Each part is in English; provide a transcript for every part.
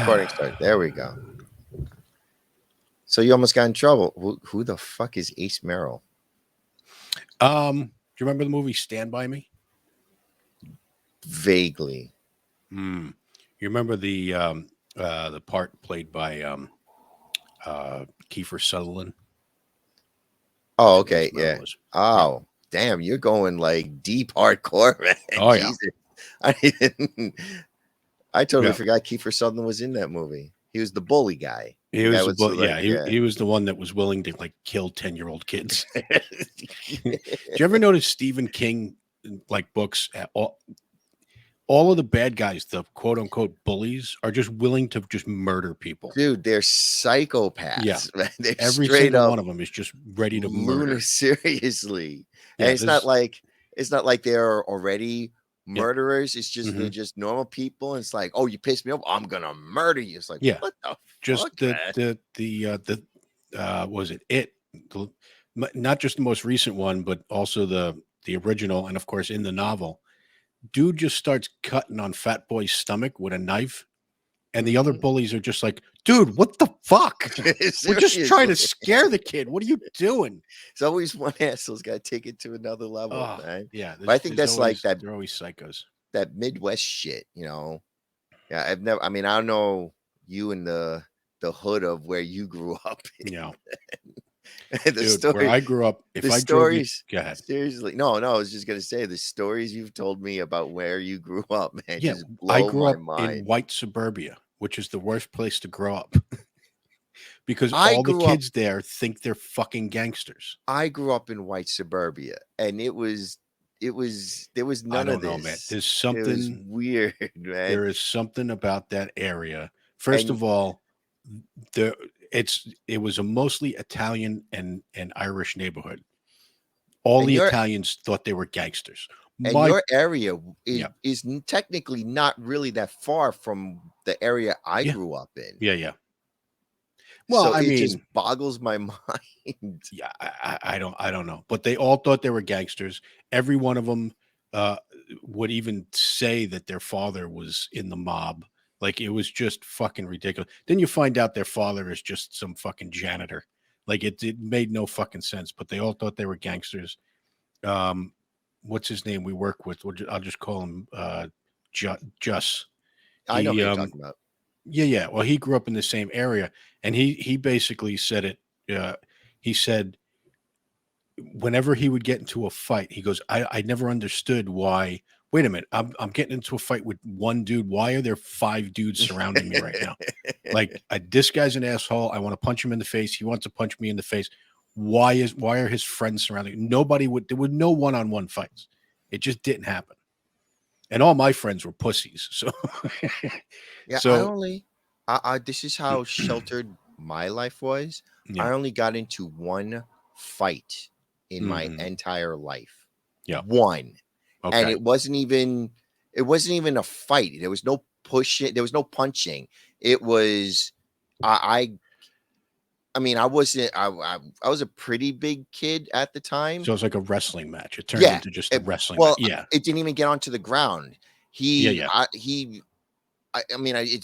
recording started. There we go. So you almost got in trouble. Who the fuck is Ace Merrill? Do you remember the movie Stand By Me? Vaguely. You remember the part played by Kiefer Sutherland? Oh, okay, yeah. Oh, damn, you're going like deep hardcore, man. Oh, Jesus. yeah. I totally forgot Kiefer Sutherland was in that movie. He was the bully guy. He was he was the one that was willing to like kill 10-year-old kids. Did you ever notice Stephen King like books? All of the bad guys, the quote unquote bullies, are just willing to just murder people. Dude, they're psychopaths. Yeah, man. They're every single one of them is just ready to murder. Seriously, Yeah, and it's not like they're already murderers. It's just they're just normal people. And it's like, oh, you pissed me off, I'm gonna murder you. It's like, what the just fuck, the was it not just the most recent one, but also the original, and of course in the novel. Dude just starts cutting on Fat Boy's stomach with a knife, and the other bullies are just like, dude, what the fuck? We're just trying to scare the kid. What are you doing? It's always one asshole's got to take it to another level, man. Yeah, but I think that's always, like that. They're always psychos. That Midwest shit, you know. Yeah, I don't know you in the hood of where you grew up. Yeah. Dude, where I grew up, if I drove you, go ahead. Seriously, no, I was just gonna say the stories you've told me about where you grew up, man. Yeah, just blow I grew my up mind. in white suburbia, which is the worst place to grow up because all the kids there think they're fucking gangsters. I grew up in white suburbia, and there was none of this. Know, man. There's something it was weird, man. There is something about that area. First of all, it was a mostly Italian and Irish neighborhood. All the Italians thought they were gangsters. And your area is technically not really that far from the area I grew up in. Yeah. Well, so it just boggles my mind. Yeah, I don't know, but they all thought they were gangsters. Every one of them would even say that their father was in the mob. Like, it was just fucking ridiculous. Then you find out their father is just some fucking janitor. Like, it made no fucking sense, but they all thought they were gangsters. What's his name we work with? I'll just call him Juss. I know who you're talking about. Yeah. Well, he grew up in the same area, and he basically said it. He said whenever he would get into a fight, he goes, I never understood why. Wait a minute, I'm getting into a fight with one dude. Why are there 5 dudes surrounding me right now? Like, this guy's an asshole. I want to punch him in the face. He wants to punch me in the face. Why are his friends surrounding? There were no one-on-one fights. It just didn't happen. And all my friends were pussies. So yeah, this is how sheltered my life was. Yeah. I only got into one fight in my entire life. Yeah. One. Okay. And it wasn't even a fight. There was no pushing, there was no punching. It was I was a pretty big kid at the time. So it was like a wrestling match. It turned into just a wrestling match. Yeah. It didn't even get onto the ground. It's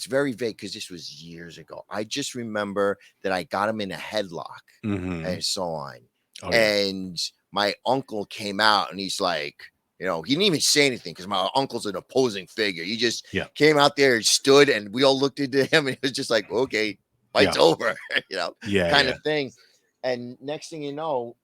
very vague because this was years ago. I just remember that I got him in a headlock and so on. Oh, and my uncle came out and he's like, he didn't even say anything because my uncle's an opposing figure. He just came out there and stood, and we all looked into him, and it was just like, okay, fight's over, kind of thing. And next thing you know,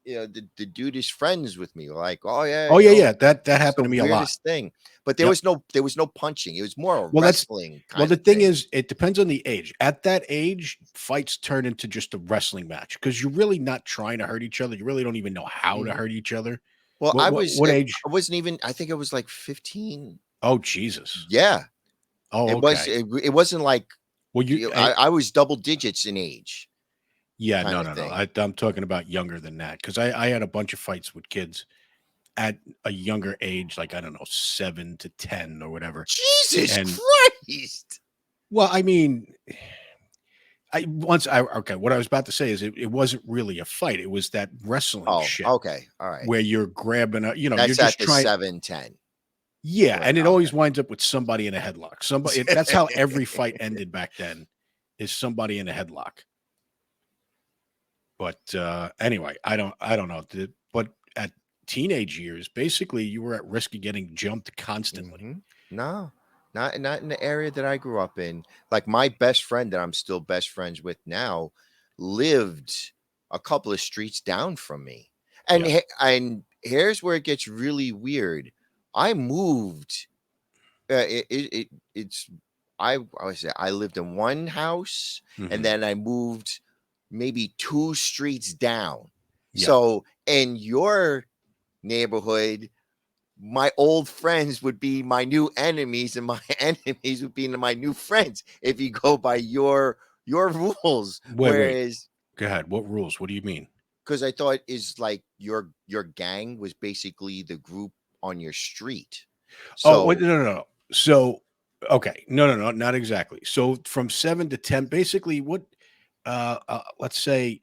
the dude is friends with me. Like, that happened to me a lot. Thing, but there was no punching. It was more wrestling. The thing is, it depends on the age. At that age, fights turn into just a wrestling match because you're really not trying to hurt each other. You really don't even know how to hurt each other. Well, what age? I wasn't even. I think it was like 15. Oh, Jesus. Yeah. Oh, okay. It wasn't like. Well, I was double digits in age. Yeah, no. I'm talking about younger than that because I had a bunch of fights with kids at a younger age, like, I don't know, 7 to 10 or whatever. Jesus Christ. Well, I mean, what I was about to say is it wasn't really a fight. It was that wrestling shit. Okay. All right. Where you're grabbing that's you're just at trying 7-10. Yeah, Right. and it Okay. always winds up with somebody in a headlock. That's how every fight ended back then, is somebody in a headlock. But anyway, I don't know. But at teenage years, basically, you were at risk of getting jumped constantly. Hmm. No, not in the area that I grew up in. Like my best friend that I'm still best friends with now lived a couple of streets down from me. And Yeah. and here's where it gets really weird. I moved. It's I was I lived in one house and Hmm. then I moved maybe two streets down. Yeah. So in your neighborhood, my old friends would be my new enemies and my enemies would be my new friends if you go by your rules. Wait. Whereas Go ahead. What rules? What do you mean? because I thought is like your gang was basically the group on your street. Oh, wait, So no. So, okay, no, not exactly. So, from 7 to 10, basically, let's say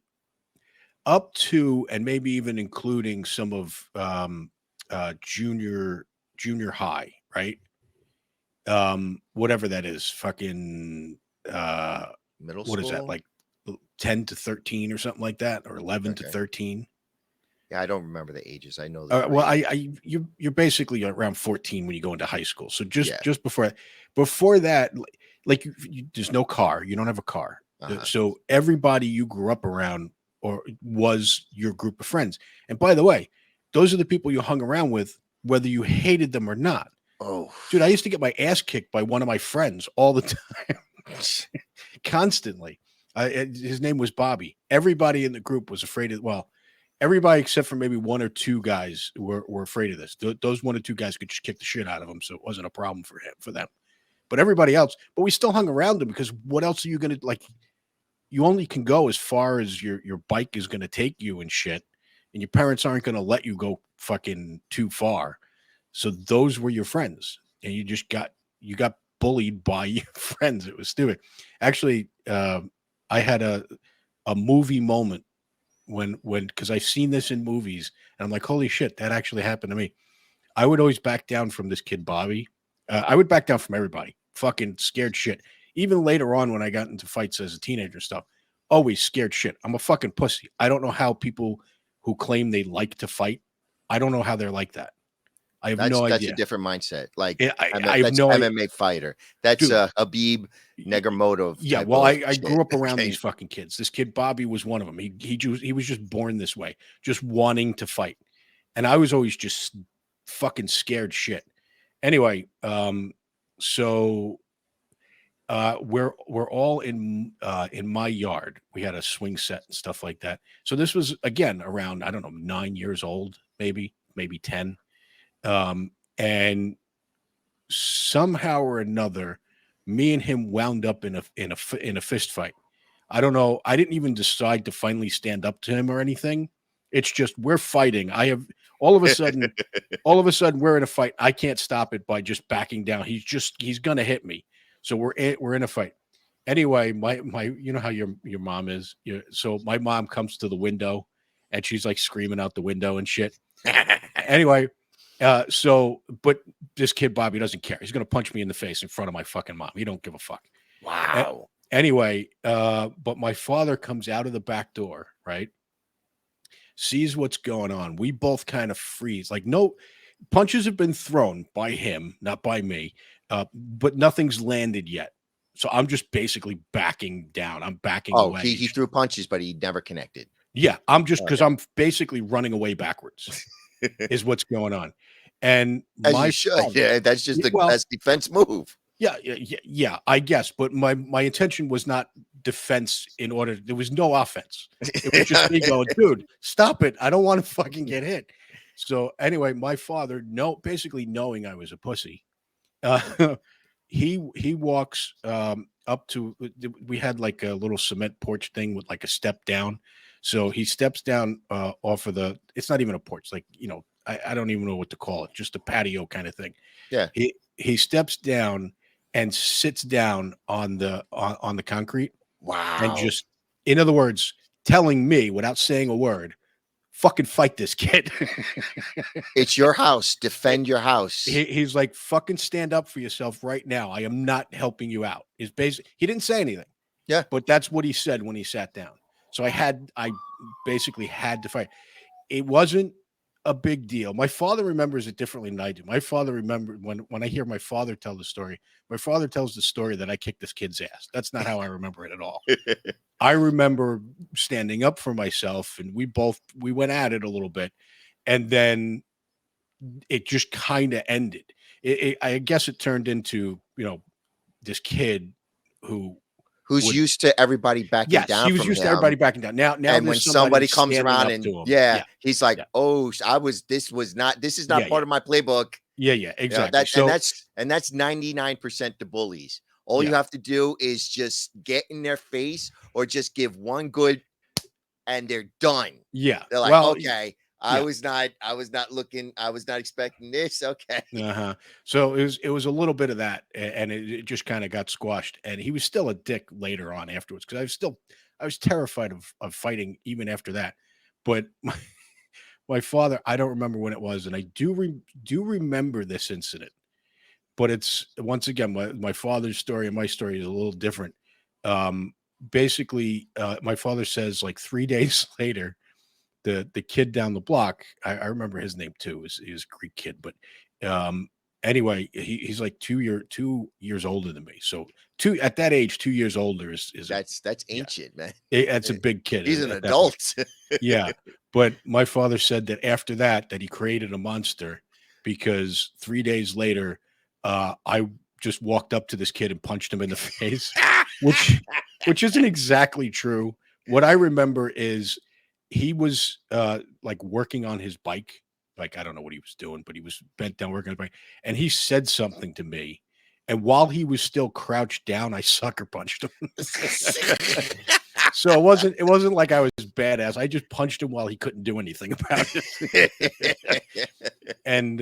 up to, and maybe even including some of junior high, right? Whatever that is, fucking uh, middle what is that, school. like 10 to 13 or something like that, or 11 to Okay. 13? Yeah, I don't remember the ages. I know the Well, grade. you're basically around 14 when you go into high school. So just Yeah. just before that, like there's no car. You don't have a car. Uh-huh. So everybody you grew up around or was your group of friends. And by the way, those are the people you hung around with, whether you hated them or not. Oh. Dude, I used to get my ass kicked by one of my friends all the time, constantly. His name was Bobby. Everybody in the group was afraid of. Well, everybody except for maybe one or two guys were afraid of this. Those one or two guys could just kick the shit out of him, so it wasn't a problem for them. But everybody else, but we still hung around him because what else are you gonna like? You only can go as far as your bike is gonna take you and shit, and your parents aren't gonna let you go fucking too far. So those were your friends, and you got bullied by your friends. It was stupid. Actually, I had a movie moment when because I've seen this in movies, and I'm like, holy shit, that actually happened to me. I would always back down from this kid Bobby. I would back down from everybody. Fucking scared shit. Even later on when I got into fights as a teenager and stuff, always scared shit. I'm a fucking pussy. I don't know how people who claim they like to fight, I don't know how they're like that. I have no That's a idea. different mindset. Like I have that's no idea, MMA fighter. That's dude. Habib Negarmotov Yeah, type well, of I shit. grew up around these Okay. fucking kids. This kid Bobby was one of them. He was just born this way, just wanting to fight, and I was always just fucking scared shit. Anyway, so we're all in my yard. We had a swing set and stuff like that. So this was again around, I don't know, 9 years old, maybe 10, and somehow or another, me and him wound up in a fist fight. I don't know. I didn't even decide to finally stand up to him or anything. It's just we're fighting. I have all of a sudden, all of a sudden we're in a fight. I can't stop it by just backing down. He's gonna hit me. So we're in a fight. Anyway, my you know how your mom is. So my mom comes to the window and she's like screaming out the window and shit. Anyway, but this kid Bobby doesn't care. He's gonna punch me in the face in front of my fucking mom. He don't give a fuck. A- Wow. Anyway, but my father comes out of the back door, right? Sees what's going on. We both kind of freeze. Like, no punches have been thrown by him, not by me, but nothing's landed yet. So I'm just basically backing down. I'm backing Oh, away. he threw punches, but he never connected. Yeah, I'm just because Okay. I'm basically running away backwards, is what's going on. And As you my should. father, Yeah, that's just the well, best defense move. yeah, I guess. But my intention was not defense. There was no offense. It was just me going, dude, stop it. I don't want to fucking get hit. So anyway, my father, basically knowing I was a pussy, uh, he walks up to. We had like a little cement porch thing with like a step down. So he steps down off of the. It's not even a porch, like I don't even know what to call it, just a patio kind of thing. Yeah. He steps down and sits down on the concrete and Wow. just, in other words, telling me without saying a word, fucking fight this kid. It's your house. Defend your house. He's like, fucking stand up for yourself right now. I am not helping you out. Is basic. He didn't say anything. Yeah. But that's what he said when he sat down. So I basically had to fight. It wasn't a big deal. My father remembers it differently than I do. My father remembered when I hear my father tell the story, my father tells the story that I kicked this kid's ass. That's not how I remember it at all. I remember standing up for myself, and we went at it a little bit, and then it just kind of ended. I guess it turned into, this kid who's used to everybody backing down. He was from used him. to everybody backing down. Now And when somebody comes around and he's like, yeah. "Oh, this is not part of my playbook." Yeah, exactly. That's 99% the bullies. All you have to do is just get in their face or just give one good, and they're done. Yeah, they're like, okay. I was not expecting this. Okay. So it was a little bit of that, and it just kind of got squashed. And he was still a dick later on afterwards, because I was terrified of fighting even after that. But my father, I don't remember when it was, and I do remember this incident. But it's, once again, my father's story and my story is a little different. Basically, my father says, like, 3 days later, the kid down the block, I remember his name too. He was a Greek kid, but anyway, he's like 2 years older than me. So at that age, 2 years older is that's ancient, man. That's a big kid. He's an adult. Yeah. But my father said that after that he created a monster, because 3 days later, I just walked up to this kid and punched him in the face, which isn't exactly true. What I remember is he was like working on his bike. Like, I don't know what he was doing, but he was bent down working on his bike, and he said something to me. And while he was still crouched down, I sucker punched him. So it wasn't like I was badass. I just punched him while he couldn't do anything about it. And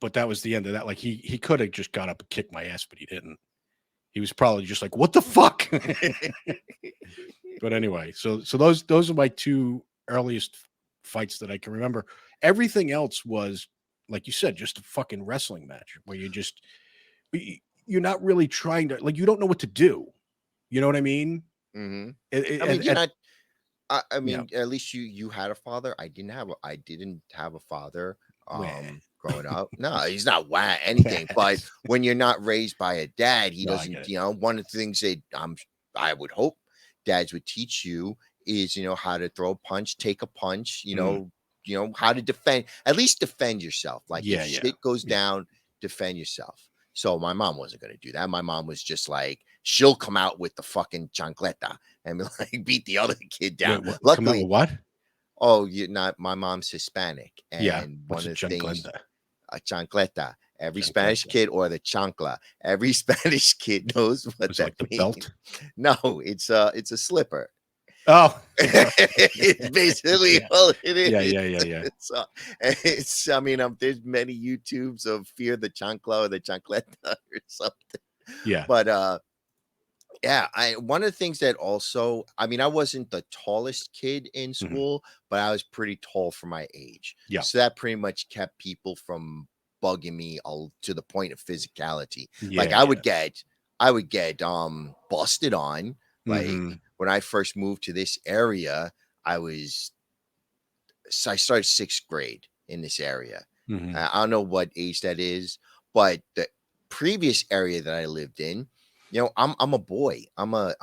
but that was the end of that. Like, he could have just got up and kicked my ass, but he didn't. He was probably just like, "What the fuck?" But anyway, so those are my two earliest fights that I can remember. Everything else was, like you said, just a fucking wrestling match where you're not really trying to, like, you don't know what to do. You know what I mean? Mm-hmm. I mean, at least you had a father. I didn't have a father growing up. No, he's not anything. But when you're not raised by a dad, he doesn't. One of the things that I would hope dads would teach you is, how to throw a punch, take a punch, how to defend, at least defend yourself. Like, if shit goes down, defend yourself. So my mom wasn't going to do that. My mom was just like, she'll come out with the fucking chancleta and like beat the other kid down. Luckily, what? Oh, you're not. My mom's Hispanic, and what's one of the things, a chancleta. Every Chancleta. Spanish kid, or the chancla. Every Spanish kid knows what that means. The belt? No, it's a slipper. Oh, it's basically all it is. Yeah. There's many YouTubes of Fear the Chancla or the Chancleta or something. Yeah. But one of the things that also, I wasn't the tallest kid in school, but I was pretty tall for my age. Yeah. So that pretty much kept people from bugging me to the point of physicality. Like, I would get busted on. Like, when I first moved to this area, I started 6th grade in this area. I don't know what age that is, but the previous area that I lived in, I'm a boy. I'm a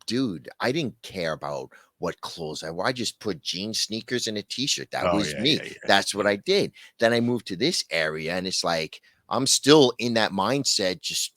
dude. I didn't care about what clothes I wore. I just put jeans, sneakers, and a t-shirt. That was me. That's what I did. Then I moved to this area, and it's like, I'm still in that mindset. Just,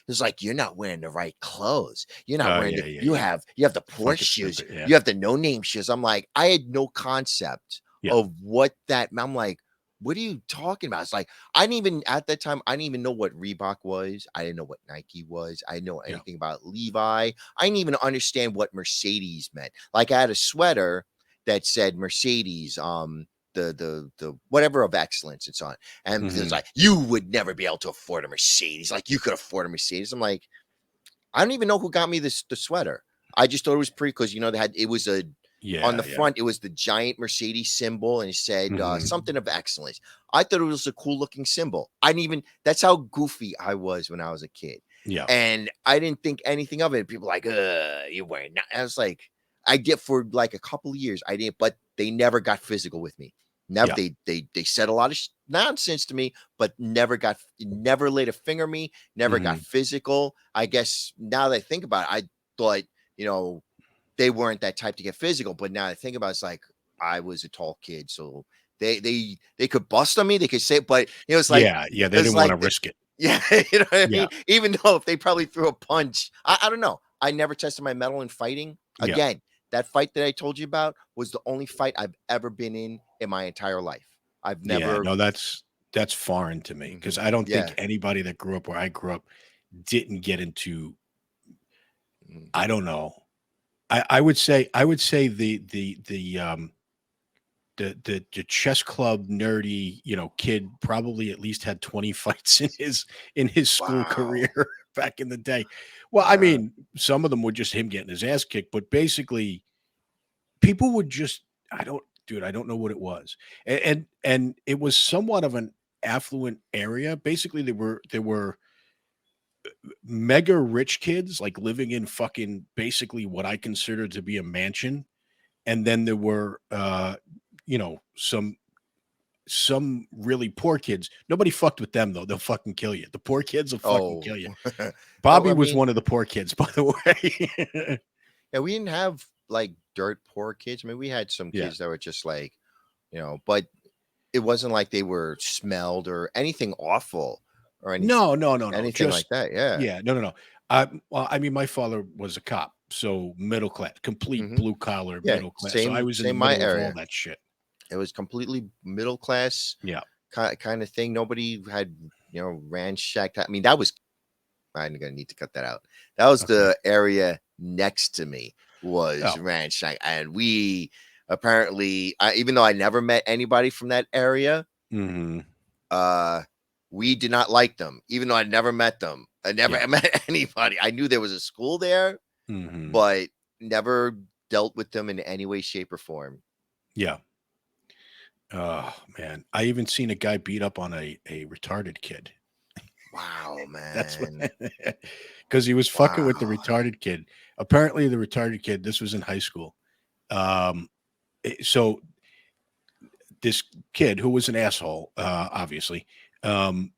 it's like, you're not wearing the right clothes. You're not wearing you have the Porsche shoes. You have the no-name shoes. I'm like, I had no concept of what that. I'm like, what are you talking about? It's like, at that time, I didn't even know what Reebok was. I didn't know what Nike was. I didn't know anything about Levi. I didn't even understand what Mercedes meant. Like, I had a sweater that said Mercedes, the whatever of excellence, and so on. And it's like, you would never be able to afford a Mercedes. Like, you could afford a Mercedes. I'm like, I don't even know who got me the sweater. I just thought it was pretty, because it was On the Yeah, yeah. front, it was the giant Mercedes symbol, and it said something of excellence. I thought it was a cool looking symbol. I didn't even, that's how goofy I was when I was a kid. Yeah. And I didn't think anything of it. People like, you're wearing that. I was like, I did for like a couple of years. I didn't, but they never got physical with me. Never, Yeah. they said a lot of nonsense to me, but never laid a finger on me, never got physical. I guess now that I think about it, I thought, you know, they weren't that type to get physical. But now I think about it, it's like I was a tall kid, so they could bust on me, they could say, but you know, it's like Yeah, yeah, they it's didn't wanna like risk it. yeah, you know what I Yeah, mean? Even though if they probably threw a punch, I don't know. I never tested my metal in fighting. yeah, Again, that fight that I told you about was the only fight I've ever been in my entire life. I've yeah, never no, that's foreign to me because I don't think yeah. anybody that grew up where I grew up didn't get into Mhm. I don't know. I would say the chess club nerdy, kid probably at least had 20 fights in his school career Wow. back in the day. Well, I Wow. mean, some of them were just him getting his ass kicked, but basically people would just I don't know what it was. And it was somewhat of an affluent area. Basically, there were mega rich kids like living in fucking basically what I consider to be a mansion. And then there were some really poor kids. Nobody fucked with them though. They'll fucking kill you. The poor kids will fucking Oh. kill you. Well, Bobby I was mean, one of the poor kids, by the way. yeah, we didn't have like dirt poor kids. I mean, we had some Yeah. kids that were just like, but it wasn't like they were smelled or anything awful or No, no, no, no. anything like Just that. Yeah. yeah, no, no, no. Well, I mean, my father was a cop, so middle class, complete Hmm. blue collar, Yeah. middle class. So I Same, was in the same my middle of all area. that shit. It was completely middle class Yeah. kind of thing. Nobody had, ransacked. I mean, that was, I'm gonna need to cut that out. That was Okay. the area next to me was Oh. ransacked, and we apparently, even though I never met anybody from that area, Hmm. uh, we did not like them, even though I never met them. I never Yeah. met anybody. I knew there was a school there, Hmm. but never dealt with them in any way, shape, or form. Yeah. Oh man, I even seen a guy beat up on a retarded kid. Wow, That's what man. because he was fucking with the Wow. retarded kid. Apparently, the retarded kid. This was in high school. Um, so this kid who was an asshole, obviously, um,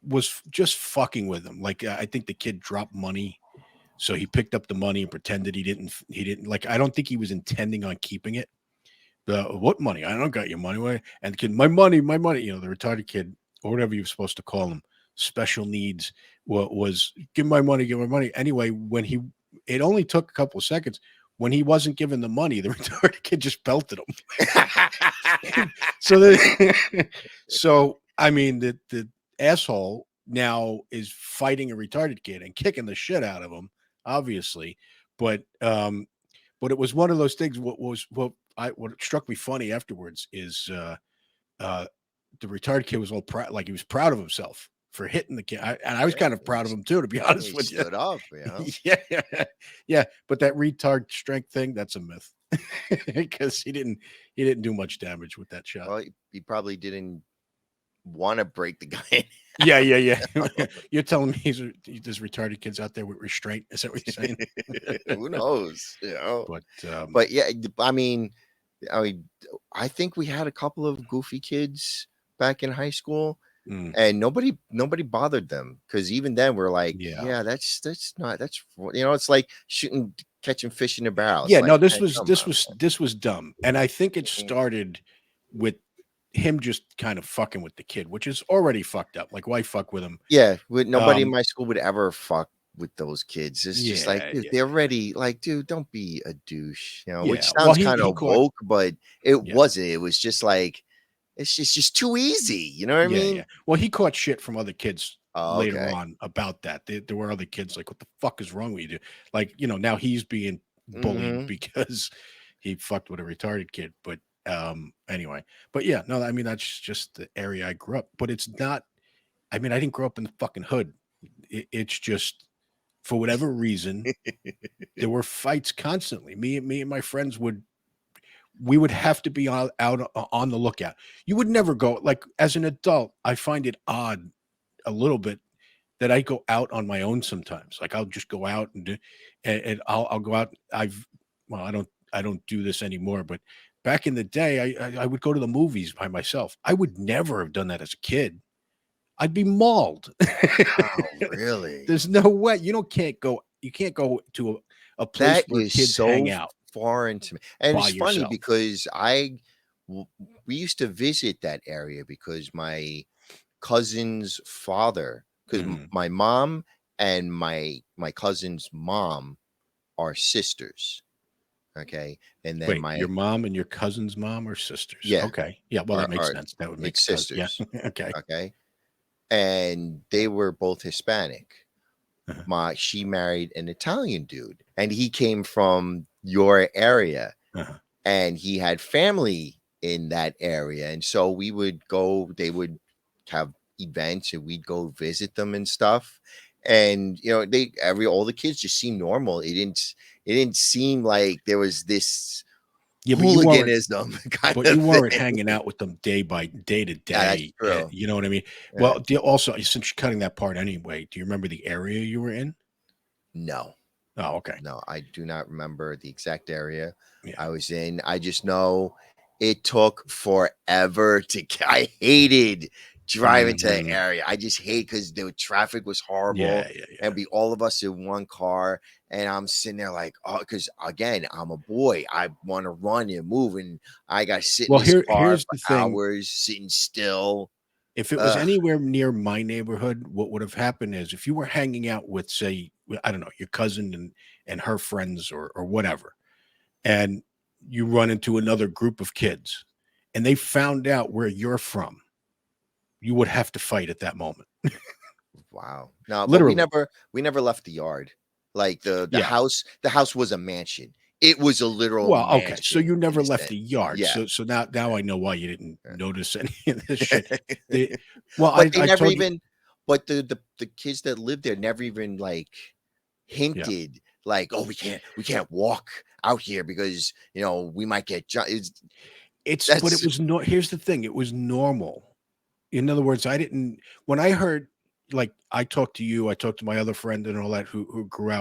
was just fucking with him. Like I think the kid dropped money, so he picked up the money and pretended he didn't. He didn't like. I don't think he was intending on keeping it. What money? I don't got your money. And the kid, my money, my money. The retarded kid or whatever you're supposed to call him, special needs. Was give my money, give my money. Anyway, it only took a couple of seconds. When he wasn't given the money, the retarded kid just belted him. So so I mean the asshole now is fighting a retarded kid and kicking the shit out of him, obviously. But it was one of those things. What struck me funny afterwards is uh the retarded kid was all proud, like he was proud of himself for hitting the kid. And I was Yeah, kind of proud of him too, to be honest he with you. stood up. Yeah, yeah. But that retard strength thing, that's a myth. Because he didn't do much damage with that shot. Well, he probably didn't want to break the guy Yeah, yeah, yeah. You're telling me there's retarded kids out there with restraint? Is that what you're saying? Who knows? But But yeah, I mean, I think we had a couple of goofy kids back in high school, mm, and nobody bothered them because even then we're like, yeah, yeah, that's not it's like catching fish in a barrel. It's yeah. like, No, this man, was come this on, was this was dumb, and I think it man. started with him just kind of fucking with the kid, which is already fucked up. Like, why fuck with him? Yeah, nobody in Um, my school would ever fuck with those kids. It's just like, yeah, dude, yeah, they're already like, dude, don't be a douche, which yeah. Well, sounds he kind he of caught. woke, but it Yeah, wasn't. It was just like, it's just too easy. You know what I yeah, yeah. mean? Well, he caught shit from other kids Oh, later okay. on about that. There were other kids like, "What the fuck is wrong with you?" Dude? Like, now he's being bullied Hmm. because he fucked with a retarded kid. But anyway, but yeah, no, I mean that's just the area I grew up. But it's not. I mean, I didn't grow up in the fucking hood. It's just for whatever reason there were fights constantly. Me and my friends would we would have to be out on the lookout. You would never go, like, as an adult, I find it odd a little bit that I go out on my own sometimes. Like, I'll just go out and I'll go out. Well, I don't do this anymore, but back in the day, I would go to the movies by myself. I would never have done that as a kid. I'd be mauled. Wow, really? There's no way. You can't go to a place That where is kids hang so out foreign to me. And by it's funny yourself. because w- we used to visit that area because my cousin's father, because Mhm. my mom and my cousin's mom are sisters. Okay. And then Wait, your my, mom and your cousin's mom are sisters. yeah, Okay. Yeah, well, that makes are sense. That would make it's a cousin. Yeah. sisters. Okay. Okay. And they were both Hispanic. Uh-huh. She married an Italian dude, and he came from your area, Uh-huh. and he had family in that area. And so we would go, they would have events and we'd go visit them and stuff. And all the kids just seemed normal. It didn't seem like there was this Yeah, hooliganism kind you of weren't thing. hanging out with them day to Yeah, that's day. true. You know what I mean? Yeah. Well, also, since you're cutting that part anyway, do you remember the area you were in? No. Oh, okay. No, I do not remember the exact area Yeah. I was in. I just know it took forever to. I hated driving to the Mhm. area. I just hate because the traffic was horrible, Yeah, yeah, and yeah. be all of us in one car, and I'm sitting there like, oh, because again, I'm a boy. I want to run and move, and I got to sit in Well, this car here's for the thing. hours, sitting still. If it was Ugh. anywhere near my neighborhood, what would have happened is if you were hanging out with, say, I don't know, your cousin and her friends or whatever, and you run into another group of kids and they found out where you're from, you would have to fight at that moment. Wow. No, but we Literally. never left the yard. Like Yeah. the house was a mansion. It was a literal Well, okay. So mansion you in never a left sense. the yard. Yeah. So now I know why you didn't Yeah. notice any of this shit. The well, But they I never told you. even but the kids that lived there never even like Yeah. hinted like, oh, we can't walk out here because we might get But it that's was no here's the thing, it was normal. In other words, I didn't when I heard like I talked to you, I talked to my other friend and all that who grew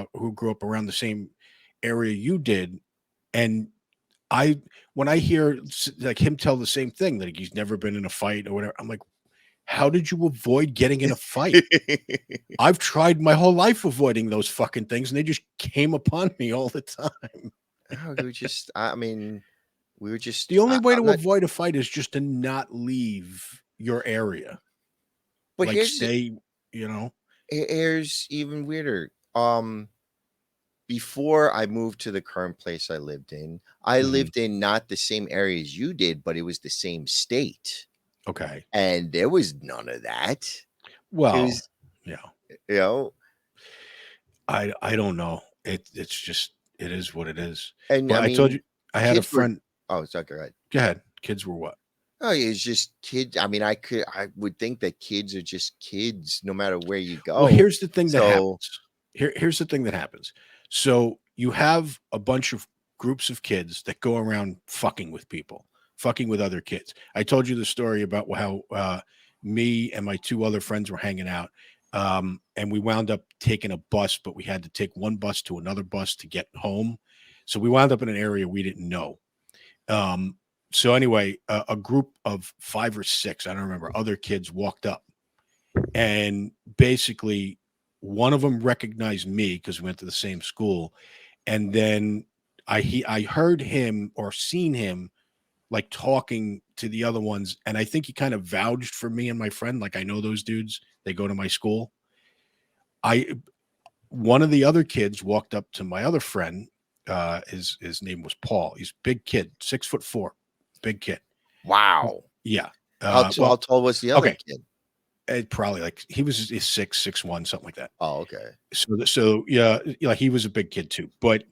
up around the same area you did, and I when I hear like him tell the same thing that he's never been in a fight or whatever, I'm like, how did you avoid getting in a fight? I've tried my whole life avoiding those fucking things, and they just came upon me all the time. Oh, we were just I mean, we were just The only way I'm to not avoid a fight is just to not leave your area. but Like stay, you know. here's even weirder. Before I moved to the current place I lived in, I Mhm. lived in not the same area as you did, but it was the same state. Okay. And there was none of that. It Well, was, yeah. you know, I don't know. It's just it is what it is. and I But I told mean, you I had a kids were, friend. oh, it's okay. Right. Go ahead. Kids were what? Oh, it's just kids. I mean, I would think that kids are just kids no matter where you Well, go. here's the thing that So, happens. Here's the thing that happens. So you have a bunch of groups of kids that go around fucking with people, fucking with other kids. I told you the story about how me and my two other friends were hanging out. And we wound up taking a bus, but we had to take one bus to another bus to get home. So we wound up in an area we didn't know. Um, so anyway, a group of 5 or 6, I don't remember, other kids walked up and basically one of them recognized me because we went to the same school, and then I heard him or seen him like talking to the other ones, and I think he kind of vouched for me and my friend, like, I know those dudes, they go to my school. I One of the other kids walked up to my other friend. His name was Paul. He's a big kid, 6'4", big kid. wow. Yeah. How Well, tall was the other okay. kid? Probably like he was 6'1", something like that. Oh, okay. So yeah, he was a big kid too. But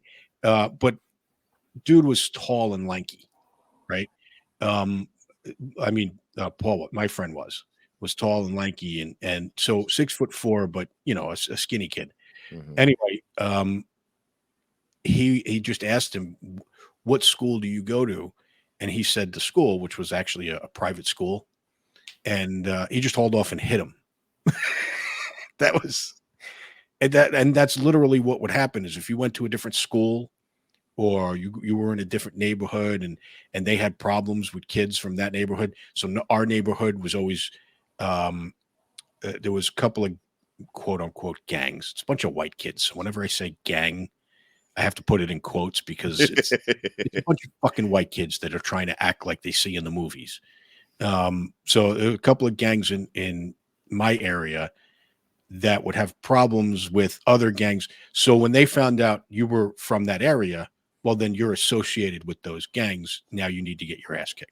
dude was tall and lanky, right? Um, I mean, Paul, my friend was tall and lanky, and so 6'4", but a skinny kid. Hmm. Anyway, he just asked him, "What school do you go to?" And he said the school, which was actually a private school, and he just hauled off and hit him. That was, and that's literally what would happen is if you went to a different school or you were in a different neighborhood and they had problems with kids from that neighborhood. So our neighborhood was always, there was a couple of quote unquote gangs. It's a bunch of white kids. So whenever I say gang, I have to put it in quotes because it's a bunch of fucking white kids that are trying to act like they see in the movies. So a couple of gangs in my area that would have problems with other gangs. So when they found out you were from that area, well, then you're associated with those gangs. Now you need to get your ass kicked.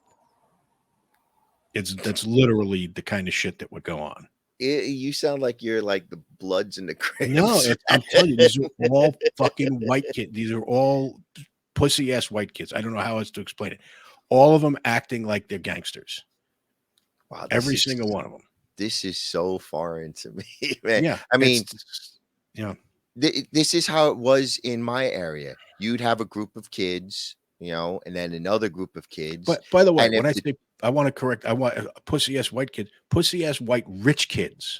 That's literally the kind of shit that would go on. You sound like you're like the Bloods and the Crips. No, I'm telling you, these are all fucking white kids. These are all pussy ass white kids. I don't know how else to explain it. All of them acting like they're gangsters. Wow, every single one of them. This is so foreign to me, man. Yeah, I mean, this is how it was in my area. You'd have a group of kids, and then another group of kids. But by the way, when I say I want to correct, I want pussy ass white kids, pussy ass white rich kids.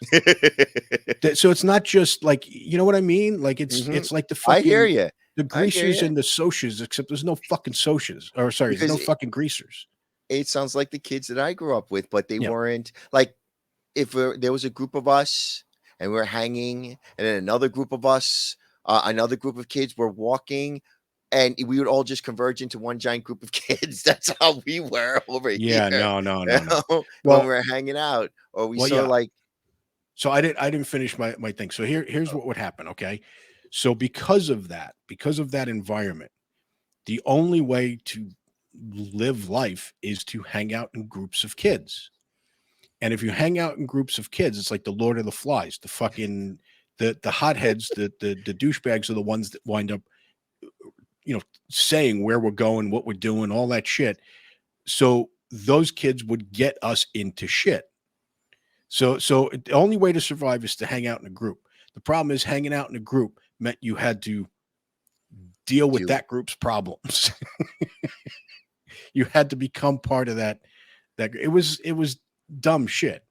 So it's not just like, you know what I mean? Like it's like the fucking, I hear you. The greasers and the socias, except there's no fucking socias. Or sorry, there's no fucking greasers. It sounds like the kids that I grew up with, but they weren't like, if there was a group of us and we were hanging, and then another group of us, another group of kids were walking, and we would all just converge into one giant group of kids. That's how we were over here. Yeah, no. Well, when we were hanging out, or we saw like. So I didn't finish my thing. So here's what would happen. Okay, so because of that environment, the only way to live life is to hang out in groups of kids. And if you hang out in groups of kids, it's like the Lord of the Flies, the fucking the hotheads, the douchebags are the ones that wind up, saying where we're going, what we're doing, all that shit. So those kids would get us into shit. So the only way to survive is to hang out in a group. The problem is hanging out in a group meant you had to deal with that group's problems. You had to become part of that. It was dumb shit.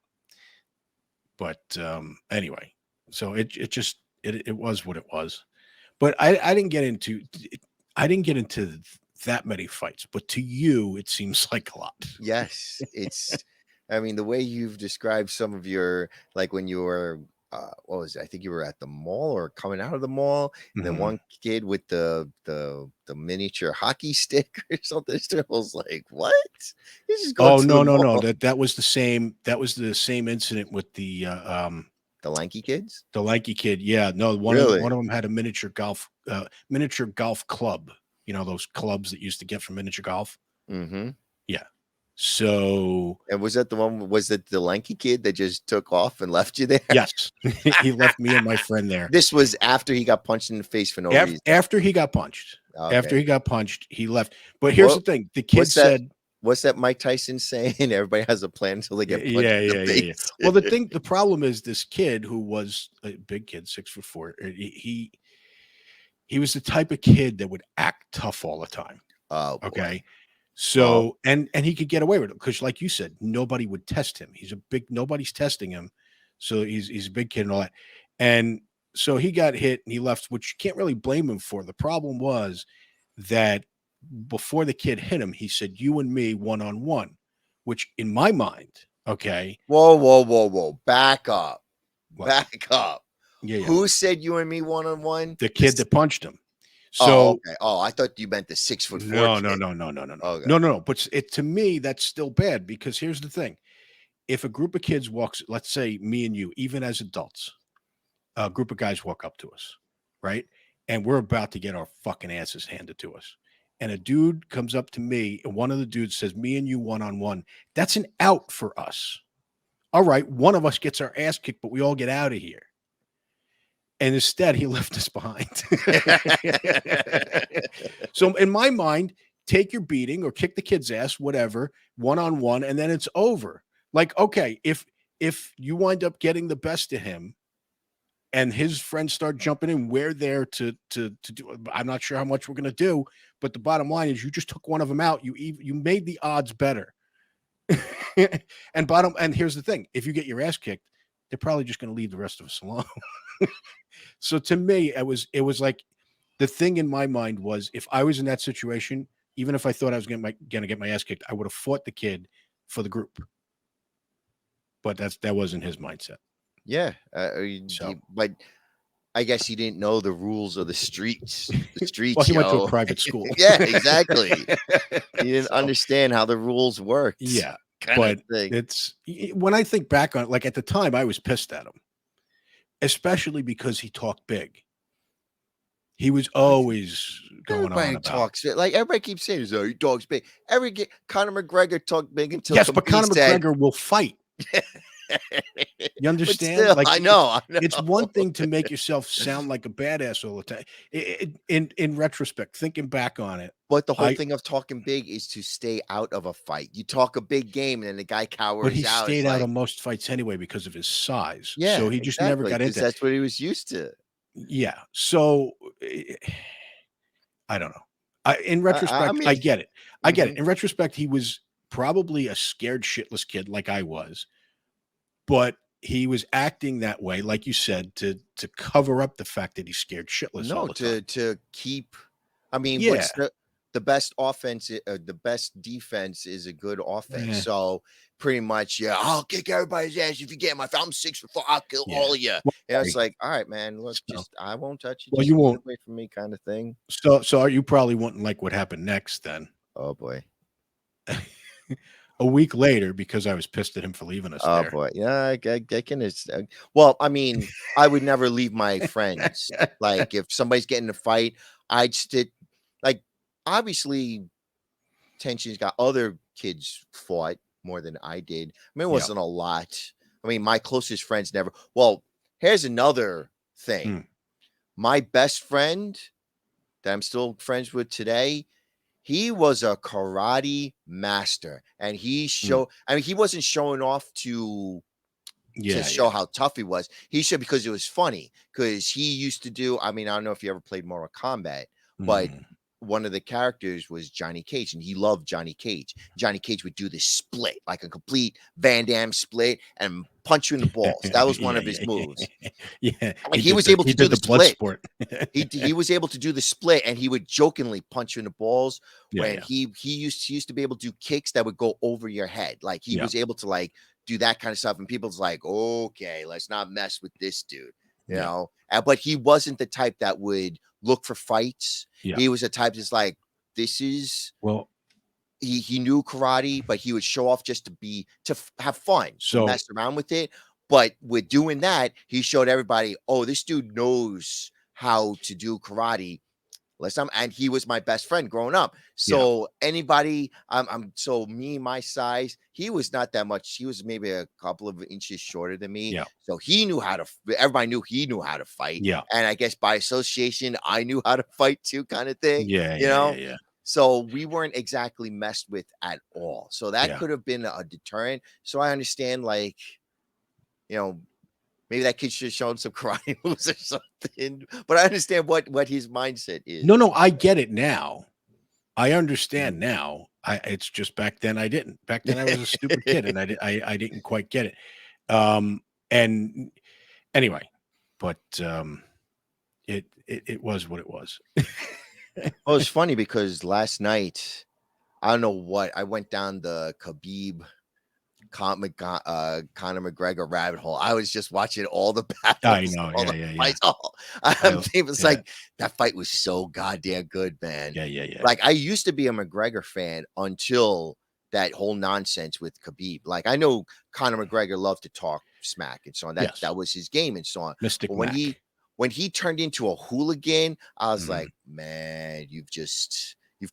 But anyway, so it was what it was. But I didn't get into that many fights. But to you, it seems like a lot. Yes, it's. I mean, the way you've described some of your, like when you were, what was it? I think you were at the mall or coming out of the mall, and then one kid with the miniature hockey stick or something. I was like, what? No. That was the same. That was the same incident with the lanky kids. The lanky kid. Yeah. No. One of them had a miniature golf club. You know, those clubs that used to get from miniature golf. Mm-hmm. Yeah. So, and was that the one? Was it the lanky kid that just took off and left you there? Yes, he left me and my friend there. This was after he got punched in the face for no reason. After he got punched, he left. But here's the thing: the kid said, "What's that Mike Tyson saying? Everybody has a plan until they get punched in the face." Well, the problem is this kid who was a big kid, 6'4". He was the type of kid that would act tough all the time. Oh, boy. Okay. So, and he could get away with it because, like you said, nobody would test him. Nobody's testing him. So he's a big kid and all that. And so he got hit and he left, which you can't really blame him for. The problem was that before the kid hit him, he said, "You and me one-on-one," which in my mind, okay. Whoa. Back up. What? Back up. Yeah. Who said you and me one-on-one? The kid that punched him. So, okay. I thought you meant the 6'4". No. Okay. No. But to me, that's still bad because here's the thing: if a group of kids walks, let's say me and you, even as adults, a group of guys walk up to us, right, and we're about to get our fucking asses handed to us, and a dude comes up to me, and one of the dudes says, "Me and you one-on-one." That's an out for us. All right, one of us gets our ass kicked, but we all get out of here. And instead, he left us behind. So in my mind, take your beating or kick the kid's ass, whatever, one-on-one, and then it's over. Like, okay, if you wind up getting the best of him, and his friends start jumping in. We're there to do. I'm not sure how much we're gonna do, but the bottom line is, you just took one of them out. You made the odds better. And here's the thing: if you get your ass kicked, they're probably just gonna leave the rest of us alone. So to me, it was like, the thing in my mind was, if I was in that situation, even if I thought I was gonna get my ass kicked, I would have fought the kid for the group. But that wasn't his mindset. Yeah. So, But I guess he didn't know the rules of the streets. The well, streets, he went to a yo. private school. Yeah, exactly. He didn't So, understand how the rules worked. yeah, Kind of but thing. when I think back on it, like, at the time, I was pissed at him, especially because he talked big. He was always going on Everybody about. talks it. Like everybody keeps saying, "Oh, he talks big." Conor McGregor talked big until Yes, but somebody Conor said, McGregor will fight. You but understand? still, Like, I know. it's one thing to make yourself sound like a badass all the time. In retrospect, thinking back on it, But the whole I thing of talking big is to stay out of a fight. You talk a big game and then the guy but he cowers out. It's stayed out like, of most fights anyway because of his size. So yeah, he just never exactly, got because into. that's what he was used to. Yeah. So I don't know. In I retrospect, I mean, get it. I get it. mhm. In retrospect, he was probably a scared shitless kid like I was, but he was acting that way, like you said, to cover up the fact that he's scared shitless all No, the time. to keep. I mean, Yeah. what's the best offense? The best defense is a good offense. Eh, So pretty much, yeah, I'll kick everybody's ass if you get my. If I'm 6'4", I'll kill yeah. all of you. Well, And it's sorry. like, all right, man, look, So, just I won't touch you. well, Just you get won't. away from me, kind of thing. So you probably wouldn't like what happened next then. Oh boy. A week later, because I was pissed at him for leaving us Oh there. boy, yeah, I can. Well, I mean, I would never leave my friends. Like, if somebody's getting in a fight, I'd stick. Like, obviously, tensions got other kids fought more than I did. I mean, it Yeah. wasn't a lot. I mean, my closest friends never. Well, here's another thing. Hmm. My best friend that I'm still friends with today, he was a karate master, and Hmm. I mean, he wasn't showing off to Yeah. show Yeah. how tough he was. He showed because it was funny. Because he used to do. I mean, I don't know if you ever played Mortal Kombat, but Hmm. one of the characters was Johnny Cage, and he loved Johnny Cage. Johnny Cage would do this split, like a complete Van Damme split, and punch you in the balls. That was one Yeah. of his Yeah. moves, Yeah. and he was able He to do did the the blood split. sport. He was able to do the split, and he would jokingly punch you in the balls Yeah. when Yeah. he used to be able to do kicks that would go over your head. Like, he Yeah. was able to, like, do that kind of stuff, and people's like, okay, let's not mess with this dude, you Yeah. know. But he wasn't the type that would look for fights. Yeah. He was the type that's like, this is Well, he knew karate, but he would show off just to have fun, to so mess around with it. But with doing that, he showed everybody, oh, this dude knows how to do karate. And he was my best friend growing up. yeah. So anybody, so me, my size, he was not that much. He was maybe a couple of inches shorter than me. Yeah. So he knew how to. Everybody knew he knew how to fight, Yeah. and I guess by association, I knew how to fight too, kind of thing. Yeah. You Yeah. Yeah. know. Yeah. So we weren't exactly messed with at all. So that Yeah. could have been a deterrent. So I understand, like, you know, maybe that kid should have shown some karate moves or something. But I understand what his mindset is. No, I get it now. I understand now. It's just back then I didn't. Back then I was a stupid kid and I didn't quite get it. And anyway, but it was what it was. Oh, it's funny because last night, I don't know what, I went down the Khabib Conor McGregor rabbit hole. I was just watching all the I battles, know. all Yeah. the Yeah. Yeah. fights. I'm I, thinking, it's yeah. like, that fight was so goddamn good, man. Yeah. Yeah. Yeah. Like, I used to be a McGregor fan until that whole nonsense with Khabib. Like, I know Conor McGregor loved to talk smack and so on. That Yes. that was his game and so on. Mystic But Mac. when he turned into a hooligan, I was Mhm. like, man, you've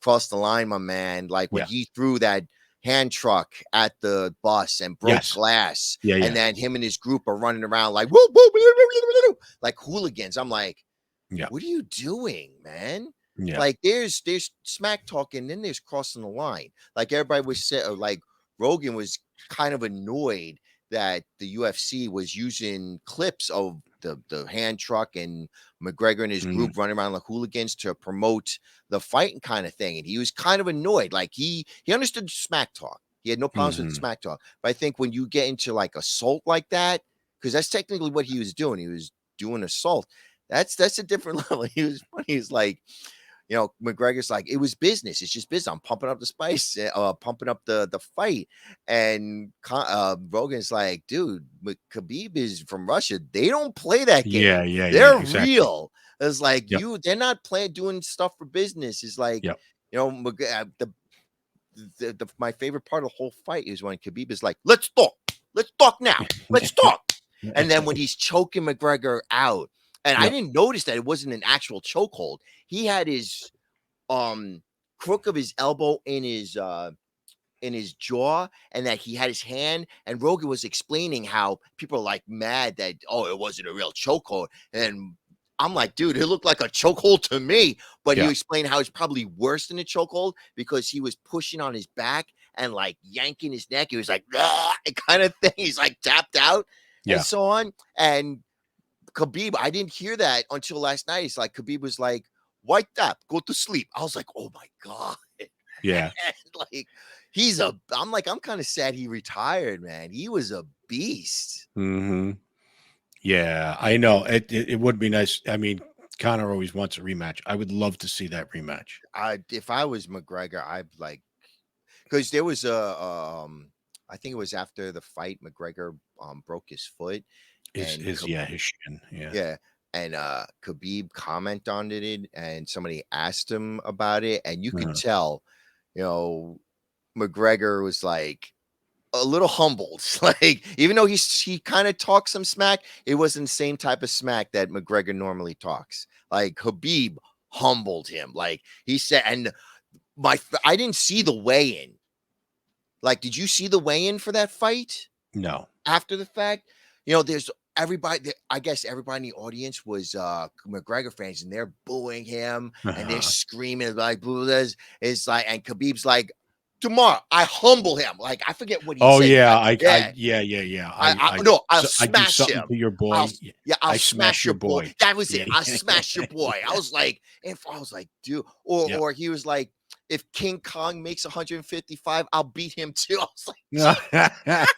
crossed the line, my man. Like, when Yeah. he threw that hand truck at the bus and broke Yes. glass, Yeah. and Yeah. then him and his group are running around like, whoop, whoop, whoop, whoop, whoop, whoop, like hooligans. I'm like, Yeah. what are you doing, man? Yeah. Like, there's smack talking, then there's crossing the line. Like, everybody was like, Rogan was kind of annoyed that the UFC was using clips of the hand truck, and McGregor and his Mm, group running around like hooligans to promote the fighting kind of thing. And he was kind of annoyed. Like he understood smack talk. He had no problems with mhm. smack talk. But I think when you get into like assault like that, because that's technically what he was doing. He was doing assault. That's a different level. He was funny. He's like, McGregor's like, it was business. It's just business. I'm pumping up the spice, pumping up the fight. And Rogan's like, dude, Khabib is from Russia. They don't play that Yeah, game. yeah, yeah, They're exactly. real. It's like Yep, they're not playing doing stuff for business. It's like, yep. my favorite part of the whole fight is when Khabib is like, let's talk now, let's talk. And then when he's choking McGregor out, and I Yep, didn't notice that it wasn't an actual chokehold. He had his crook of his elbow in his jaw, and that he had his hand, and Rogan was explaining how people are like mad that, oh, it wasn't a real chokehold. And I'm like, dude, it looked like a chokehold to me. But he yeah, explained how it's probably worse than a chokehold because he was pushing on his back and like yanking his neck. He was like, kind of thing. He's like tapped out and yeah, so on. And Khabib, I didn't hear that until last night. It's like Khabib was like, "Wipe that, go to sleep." I was like, "Oh my god!" yeah. Like I'm kind of sad he retired, man. He was a beast. Mhm. Yeah, I know. It would be nice. I mean, Connor always wants a rematch. I would love to see that rematch. If I was McGregor, I'd like, because there was I think it was after the fight, McGregor broke his foot, and His shin. Yeah. yeah, and Khabib commented on it, and somebody asked him about it, and you could Uh, tell, you know, McGregor was like a little humbled. Like, even though he kind of talks some smack, it wasn't the same type of smack that McGregor normally talks. Like Khabib humbled him. Like he said, and I didn't see the weigh-in. Like, did you see the weigh-in for that fight no. after the fact? There's everybody. I guess everybody in the audience was McGregor fans, and they're booing him and they're Uh, screaming like, "Boo!" This is like, and Khabib's like, "Tomorrow, I humble him." Like, I forget what he oh said. yeah, Yeah, yeah, yeah, yeah. no, I'll I do smash something him. to your boy. Yeah, I'll I smash smash your your boy. boy. That was it. Yeah, I'll yeah, smash your boy. I was like, dude, or yeah. or he was like, if King Kong makes 155, I'll beat him too. I was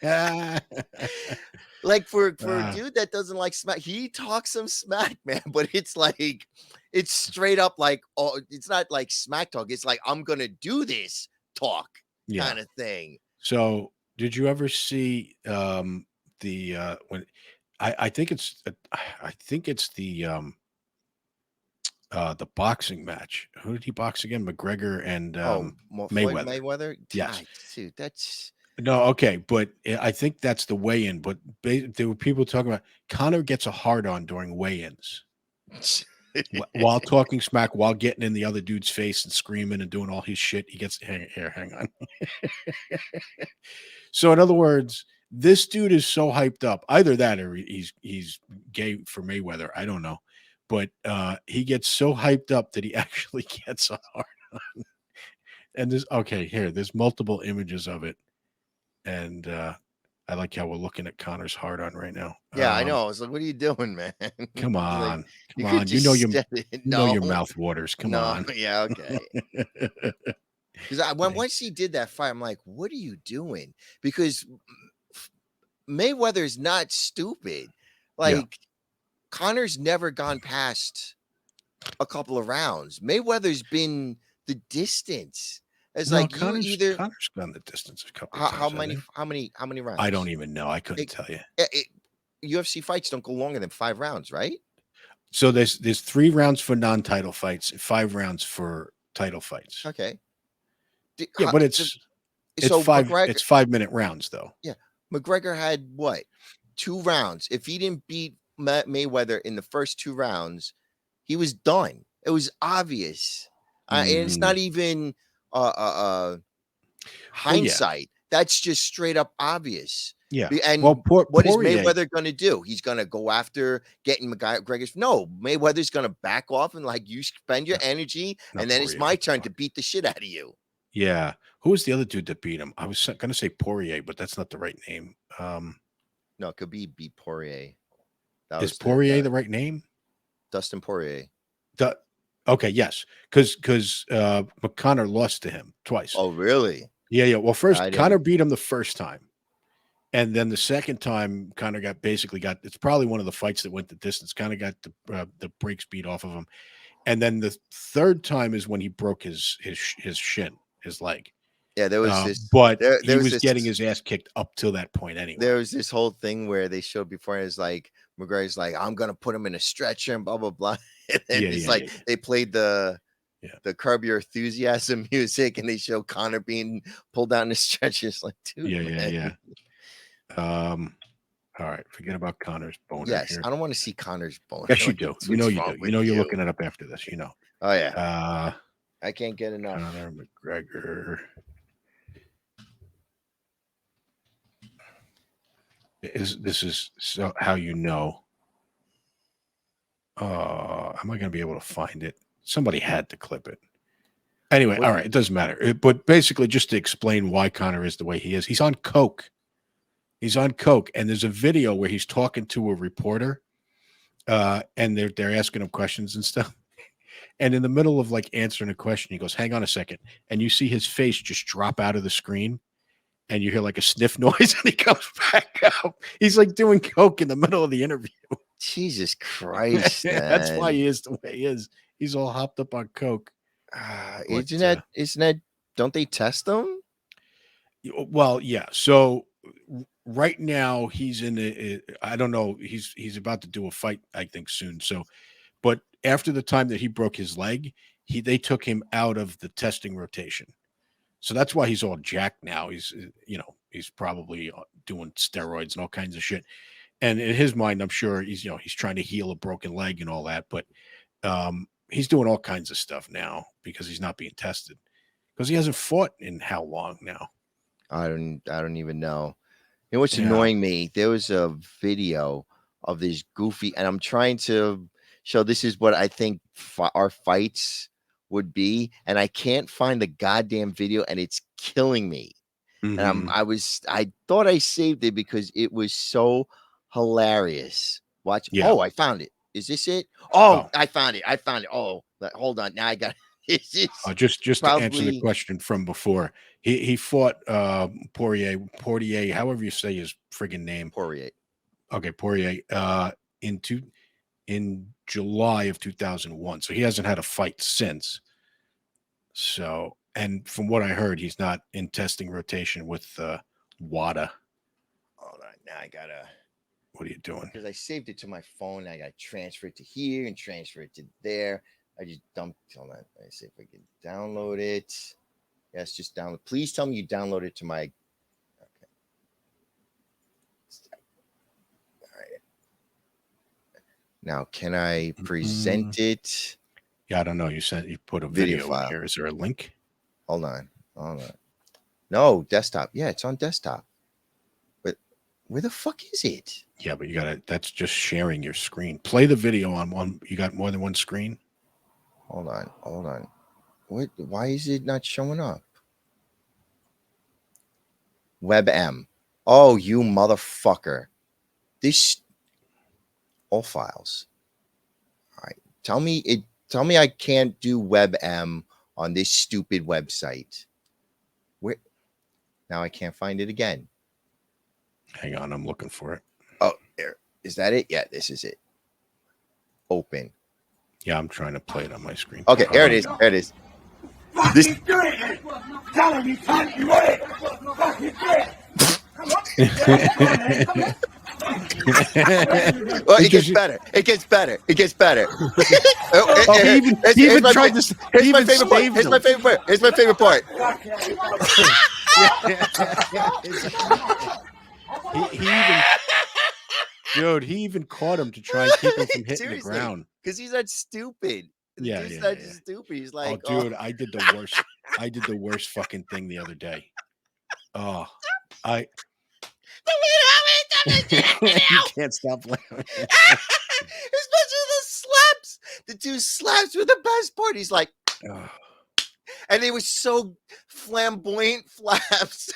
Yeah. like for a Ah, dude that doesn't like smack, he talks some smack, man. But it's like, it's straight up like, oh, it's not like smack talk. It's like, I'm gonna do this talk yeah. kind of thing. So, did you ever see the when I think it's I think it's the boxing match. Who did he box again? McGregor and Oh, Floyd Mayweather. Mayweather, Yes. dude, that's No, okay, but I think that's the weigh-in. But there were people talking about Connor gets a hard on during weigh-ins while talking smack, while getting in the other dude's face and screaming and doing all his shit. He gets hang on. So in other words, this dude is so hyped up. Either that or he's gay for Mayweather. I don't know. But he gets so hyped up that he actually gets a hard on. And there's multiple images of it. And I like how we're looking at Connor's hard on right now. Yeah, I know. I was like, "What are you doing, man?" Come Like, on. Come you could on. just step it. You know No, your mouth waters. Come no, on. yeah, okay. Because Hey, once he did that fight, I'm like, "What are you doing?" Because Mayweather's not stupid. yeah. Like, Connor's never gone past a couple of rounds. Mayweather's been the distance. It's No, like you either Connor's gone the distance a couple of how times, I many think. I don't rounds? even know. I couldn't It, tell you. UFC fights don't go longer than 5 rounds, right? So there's 3 rounds for non-title fights, 5 rounds for title fights. Okay. Yeah, but it's So McGregor, 5-minute rounds though. yeah, McGregor had what, 2 rounds? If he didn't beat Mayweather in the first 2 rounds, he was done. It was obvious, and it's Mhm. not even uh, uh, uh, Well, yeah. hindsight. That's just straight up obvious. Yeah. Well, And what is Poirier. Mayweather going to do? He's going to go after getting McGregor's. No, Mayweather's going to back off and like, you spend your No, energy, not and then it's Poirier. my What the turn fuck? to beat the shit out of you. Yeah. Who was the other dude that beat him? I was gonna say Poirier, but that's not the right name. No, Khabib beat Poirier. That Is was Poirier the right name? Dustin Poirier. Okay, yes, because Conor lost to him twice. Oh, really? Yeah. Well, first I Conor didn't. beat him the first time, and then the second time Conor got. It's probably one of the fights that went the distance. Conor got the brakes beat off of him, and then the third time is when he broke his shin, his leg. Yeah, there was this. But There he was was this. getting his ass kicked up till that point anyway. There was this whole thing where they showed before. It's like McGregor's like, I'm gonna put him in a stretcher and blah blah blah. And then it's like they played the Curb Your Enthusiasm music, and they show Conor being pulled out in a stretcher. It's like, dude, yeah. All right, forget about Conor's boner. Yes, here. I don't want to see Conor's boner. Yes, you do. You know you do. You know you're looking it up after this. You know. Oh yeah. I can't get enough. Conor McGregor. This is so how you know. Am I going to be able to find it? Somebody had to clip it. Anyway, all right, it doesn't matter. But basically, just to explain why Conor is the way he is, he's on coke. He's on coke, and there's a video where he's talking to a reporter, and they're asking him questions and stuff. And in the middle of like answering a question, he goes, "Hang on a second," and you see his face just drop out of the screen, and you hear like a sniff noise, and he comes back out. He's like doing coke in the middle of the interview. Jesus Christ! That's why he is the way he is. He's all hopped up on coke. Isn't that? Don't they test them? Well, yeah. So right now he's in I don't know. He's about to do a fight, I think, soon. So, but after the time that he broke his leg, they took him out of the testing rotation. So that's why he's all jacked now. He's probably doing steroids and all kinds of shit. And in his mind, I'm sure he's trying to heal a broken leg and all that. But he's doing all kinds of stuff now because he's not being tested because he hasn't fought in how long now? I don't even know. You know what's annoying me? There was a video of this goofy, and I'm trying to show this is what I think our fights would be, and I can't find the goddamn video, and it's killing me. And I thought I saved it because it was so hilarious. Watch. Yeah. Oh, I found it. Is this it? Oh, I found it. Oh, hold on. Now I got just to answer the question from before. He fought Poirier, however you say his friggin' name. Poirier. Okay, Poirier. In July of 2001. So he hasn't had a fight since. So, and from what I heard, he's not in testing rotation with WADA. Hold on. Now I gotta. What are you doing? Because I saved it to my phone. I gotta transfer it to here and transfer it to there. I just dumped. Hold on. Let me see if I can download it. Yes, just download. Please tell me you download it to my. Okay. All right. Now, can I present it? Yeah, I don't know. You put a video file here. Is there a link? Hold on. No, desktop. Yeah, it's on desktop. But where the fuck is it? Yeah, but that's just sharing your screen. Play the video on one. You got more than one screen? Hold on. Why is it not showing up? WebM. Oh, you motherfucker. All files. All right. Tell me I can't do WebM on this stupid website. Where? Now I can't find it again. Hang on, I'm looking for it. Oh, there. Is that it? Yeah, this is it. Open. Yeah, I'm trying to play it on my screen. Okay, there it is. There it is. This. Well, it gets better. It gets better. He even tried to. Here's my favorite part. Here's my favorite part. He even caught him to try and keep him from hitting the ground. Because he's not stupid. He's not stupid. He's like, oh, dude, I did the worst. I did the worst fucking thing the other day. Oh, you can't stop laughing. Especially the slaps. The two slaps were the best part. He's like, and they were so flamboyant slaps.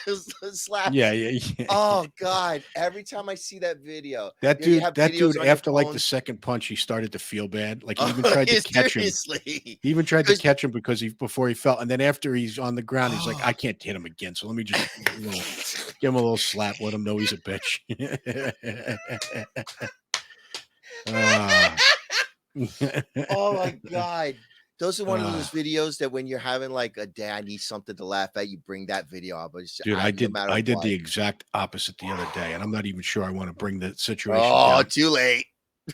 Yeah, yeah, yeah. Oh God! Every time I see that video, That you dude, have that videos dude, on your after like the phone. second punch, he started to feel bad. Like he even Oh, tried to yeah, catch him. seriously. He even tried to 'Cause catch him because before he fell, and then after he's on the ground, he's like, oh. I can't hit him again. So let me just give him a little slap, let him know he's a bitch. Ah. Oh my God. Those are one of those Ah. videos that when you're having like a day, I need something to laugh at, you bring that video up. Dude, No matter I did what. the exact opposite the other day, and I'm not even sure I want to bring the situation Oh, down. too late.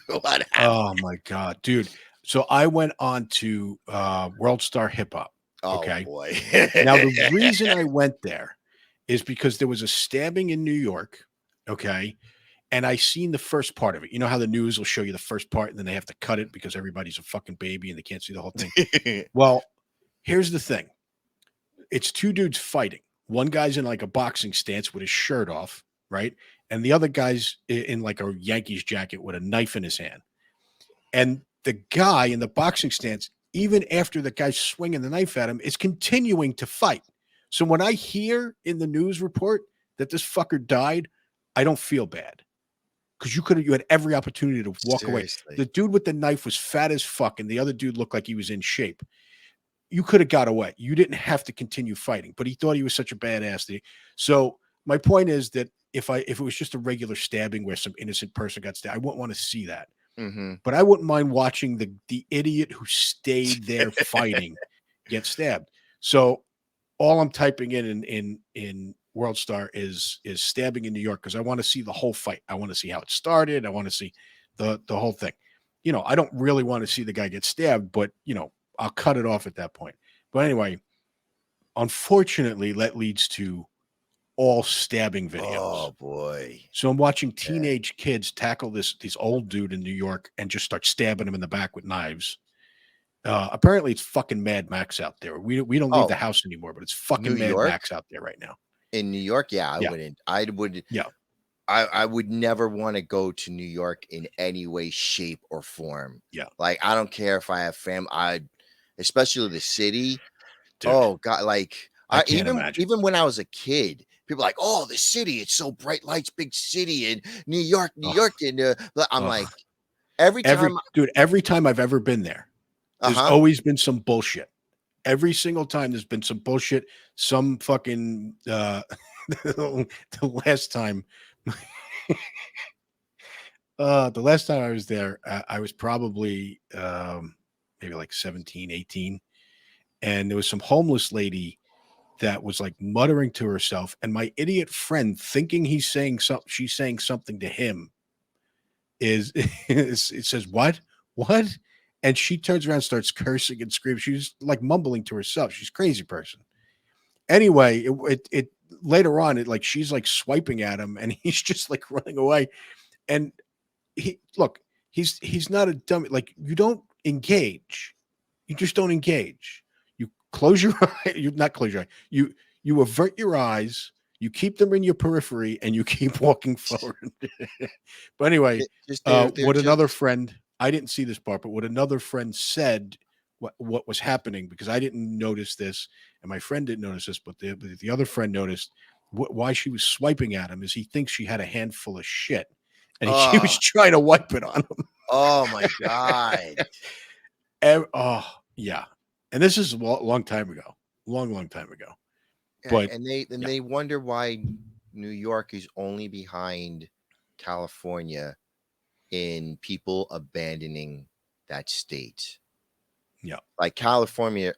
What happened? Oh my god, dude. So I went on to World Star Hip Hop. Oh Okay. boy. Now the reason I went there is because there was a stabbing in New York. Okay. And I seen the first part of it. You know how the news will show you the first part and then they have to cut it because everybody's a fucking baby and they can't see the whole thing. Well, here's the thing. It's two dudes fighting. One guy's in like a boxing stance with his shirt off, right? And the other guy's in like a Yankees jacket with a knife in his hand. And the guy in the boxing stance, even after the guy's swinging the knife at him, is continuing to fight. So when I hear in the news report that this fucker died, I don't feel bad because you had every opportunity to walk away. The Seriously. dude with the knife was fat as fuck, and the other dude looked like he was in shape. You could have got away. You didn't have to continue fighting, but he thought he was such a badass. So my point is that if it was just a regular stabbing where some innocent person got stabbed, I wouldn't want to see that. Mm-hmm. But I wouldn't mind watching the idiot who stayed there fighting get stabbed. So all I'm typing in World Star is stabbing in New York because I want to see the whole fight. I want to see how it started. I want to see the whole thing. You know, I don't really want to see the guy get stabbed, but you know, I'll cut it off at that point. But anyway, unfortunately, that leads to all stabbing videos. Oh boy. So I'm watching teenage kids tackle this old dude in New York and just start stabbing him in the back with knives. Apparently, it's fucking Mad Max out there. We don't leave the Oh, house anymore, but it's New fucking Mad York? Max out there right now. In New York, yeah, I Yeah, wouldn't. I would yeah, I would never want to go to New York in any way, shape, or form. yeah, Like, I don't care if I have especially the city. dude. Oh God, like I I can't imagine. even when I was a kid, people like, oh, the city, it's so bright lights, big city in New Oh, York, and but I'm oh. like, every time, Every time I've ever been there, there's uh-huh. always been some bullshit. Every single time there's been some bullshit. Some fucking the last time the last time I was there, I was probably maybe like 17, 18. And there was some homeless lady that was like muttering to herself. And my idiot friend, thinking she's saying something to him, it says, What? What? And she turns around, starts cursing and screaming. She's like mumbling to herself. She's a crazy person. Anyway, it later on, she's like swiping at him and he's just like running away. And he's not a dummy. Like, you don't engage. You just don't engage. You close your eye. You not close your eye. You avert your eyes. You keep them in your periphery, and you keep walking forward. But anyway, Just they're what another just friend, I didn't see this part, but what another friend said, what was happening, because I didn't notice this, and my friend didn't notice this, but the other friend noticed why she was swiping at him is he thinks she had a handful of shit, and she was oh trying to wipe it on him. oh my God. Oh yeah, and this is a long time ago, long time ago. Yeah, But and yeah, they wonder why New York is only behind California in people abandoning that state. yeah, Like California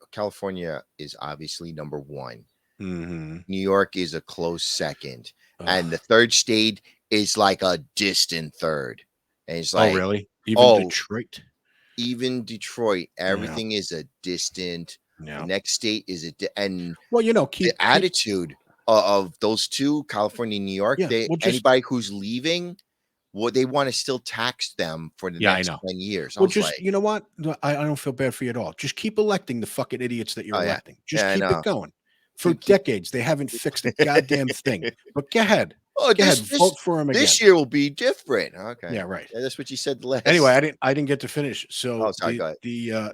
is obviously number one. hmm New York is a close second. And the third state is like a distant third. And it's oh like, really? Even oh, Detroit? even Detroit, Yeah, everything is a distant. The yeah. next state is and Well, the keep attitude of those two, California and New York, yeah. Well, just anybody who's leaving, they want to still tax them for the yeah, I next know. 10 years. I Well, was just like, you know what? No, I don't feel bad for you at all. Just keep electing the fucking idiots that you're oh yeah. electing. Just Yeah, I keep it know. going. For Keep decades, they haven't fixed a goddamn thing. But go ahead, oh, vote for him this again. year will be different. Okay. Yeah, right. Yeah, that's what you said Anyway, last. I didn't get to finish. Oh, So sorry, go ahead.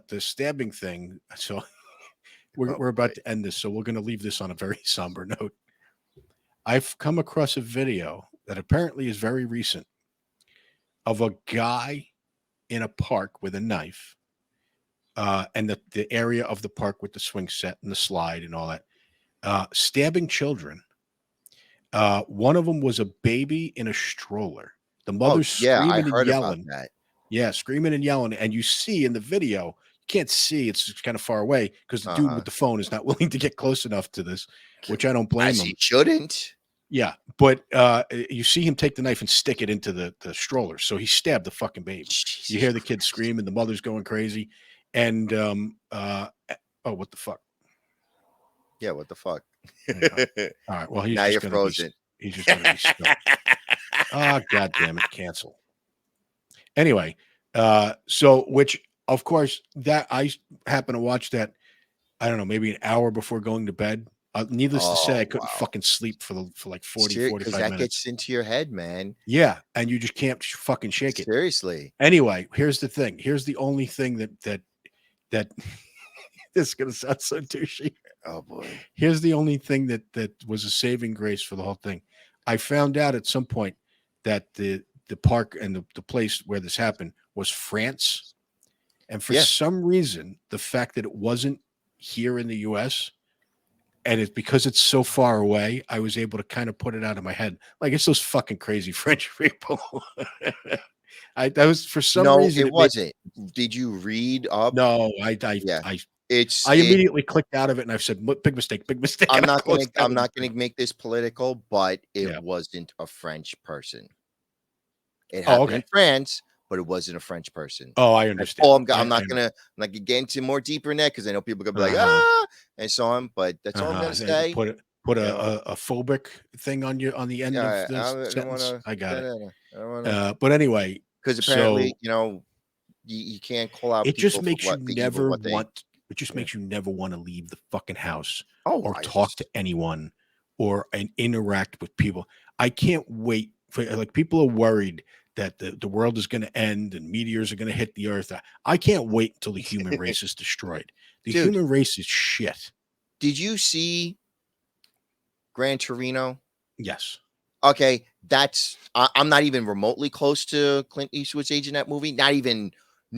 the stabbing thing. So we're, Oh we're boy. about to end this, so we're going to leave this on a very somber note. I've come across a video that apparently is very recent of a guy in a park with a knife, and the area of the park with the swing set and the slide and all that, stabbing children. One of them was a baby in a stroller. The Oh mother's yeah, I screaming and heard about yelling. that. Yeah, screaming and yelling. And you see in the video, you can't see, it's kind of far away because the dude Uh-huh. with the phone is not willing to get close enough to this, which I don't blame As he him. shouldn't. Yeah, but you see him take the knife and stick it into the stroller. So he stabbed the fucking baby. You Jesus hear the kid Christ. screaming, the mother's going crazy. And oh, what the fuck? Yeah, what the fuck? Yeah. All right. Well, Now you're frozen. he's just gonna be stuck. Ah, god damn it, cancel. Anyway, so which of course that I happen to watch that, I don't know, maybe an hour before going to bed. Needless to say, I Oh couldn't wow. fucking sleep for like 40, Because 45 that minutes. gets into your head, man. Yeah, and you just can't fucking shake it. Seriously. Anyway, here's the thing. Here's the only thing that this is gonna sound so douchey. Oh boy. Here's the only thing that was a saving grace for the whole thing. I found out at some point that the park and the place where this happened was France. And for Yeah. some reason, the fact that it wasn't here in the US, and it's because it's so far away, I was able to kind of put it out of my head. Like it's those fucking crazy French people. That was for some No, reason it it made wasn't. Did you read up? no, Yeah. I It's I it immediately clicked out of it and I've said big mistake, big mistake. I'm And I not gonna closed out I'm of the not gonna thing. make this political, but it Yeah. wasn't a French person. It Oh, happened in okay. France, but it wasn't a French person. Oh, I That's understand. all I, I'm not I gonna get into more deeper in that because I know people are gonna be like, uh-huh. ah, and so on. But that's all I'm gonna And say. put You know, a phobic thing on you on the end of yeah, this I don't sentence. wanna I got it. I don't wanna But anyway, because apparently, so you can't call out it just people for makes you what the evil never what they want. It just yeah. makes you never want to leave the fucking house Oh, or talk to anyone or and interact with people. I can't wait for like people are worried that the world is going to end and meteors are going to hit the earth. I can't wait until the human race is destroyed. The dude, human race is shit. did you see Gran Torino? Yes. Okay, I'm not even remotely close to Clint Eastwood's age in that movie, not even Mhm.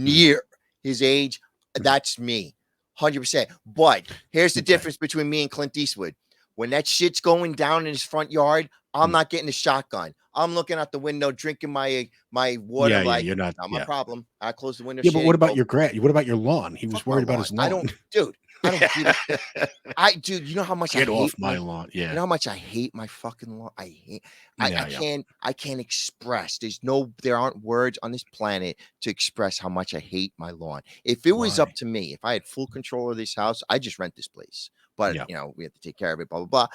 near his age. That's me, 100%. But here's the Okay. difference between me and Clint Eastwood. When that shit's going down in his front yard, I'm Mm. not getting a shotgun. I'm looking out the window, drinking my water. Yeah, Like, you're not. not my Yeah. problem. I close the window, Yeah, but shit, what and about go your what about your lawn? He was fuck my worried about lawn. his I lawn. don't, dude. I don't give a dude, you know how much I Get off hate my lawn. you Yeah. know how much I hate my fucking lawn? I hate Yeah, yeah. I can't express. There aren't words on this planet to express how much I hate my lawn. If it was up Why? to me, if I had full control of this house, I just rent this place. But Yeah. we have to take care of it, blah blah blah.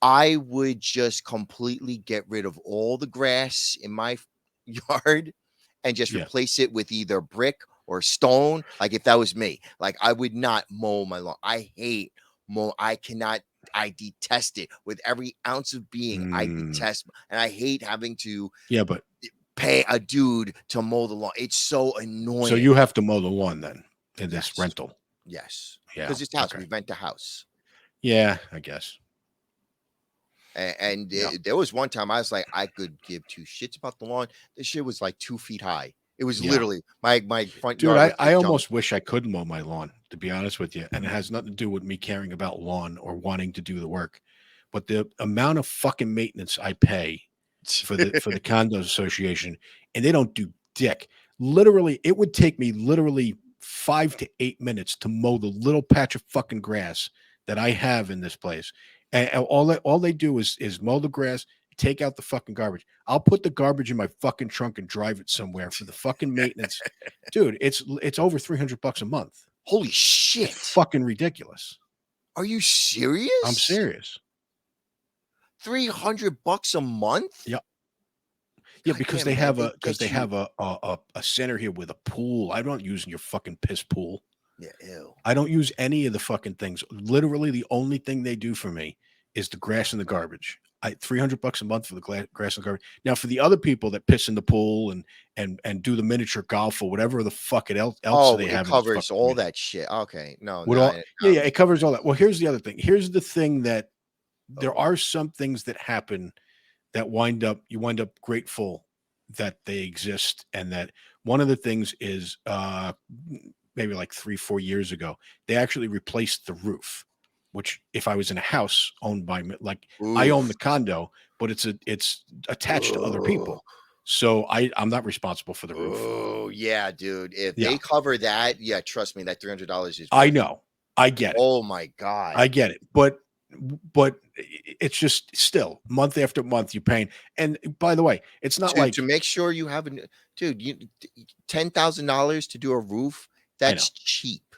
I would just completely get rid of all the grass in my yard and just Yeah. replace it with either brick or stone. Like if that was me, like I would not mow my lawn. I hate mow. I cannot. I detest it with every ounce of being. I Mm. detest, and I hate having to Yeah, but pay a dude to mow the lawn. It's so so annoying. you have to mow the lawn then in this Yes, rental. yes, Yeah. because it's house. Okay. We rent a house. Yeah, I guess. And Yeah. there was one time I was like, I could give two shits about the lawn. This shit was like 2 feet high. It was Yeah. literally my front Dude, yard was I like jungle. almost wish I could mow my lawn, to be honest with you. And it has nothing to do with me caring about lawn or wanting to do the work. But the amount of fucking maintenance I pay for the condo association, and they don't do dick. Literally, it would take me literally 5 to 8 minutes to mow the little patch of fucking grass that I have in this place. And all they do is mow the grass, take out the fucking garbage. I'll put the garbage in my fucking trunk and drive it somewhere for the fucking maintenance. Dude, it's over $300 a month. Holy It's shit. fucking ridiculous. Are you I'm serious? serious. $300 a month? Yeah. Yeah, God because damn, they man, have they because they get you. have a center here with a pool. I'm not using your fucking piss pool. Yeah, ew. I don't use any of the fucking things. Literally, the only thing they do for me is the grass and the garbage. $300 a month for the grass and carpet. Now, for the other people that piss in the pool and do the miniature golf or whatever the fuck else Oh, they it have in this fucking covers all community. that shit. Okay. No, With no, all, I yeah, don't it need covers all that. Well, here's the other thing. Here's the thing that there oh, are some things that happen that you wind up grateful that they exist, and that one of the things is maybe like 3-4 years ago they actually replaced the roof, which if I was in a house owned by me, like I own oof. the condo, but it's attached to other Oh, people, so I'm not responsible for the roof. oh, yeah, dude. If Yeah, they cover that, yeah, trust me, that $300 is I worth it. know, I get it, Oh my God. I get it, but it's just still month after month you're paying. And by the way, it's not To like, make sure you have a dude, $10,000 to do a roof, I know. that's cheap.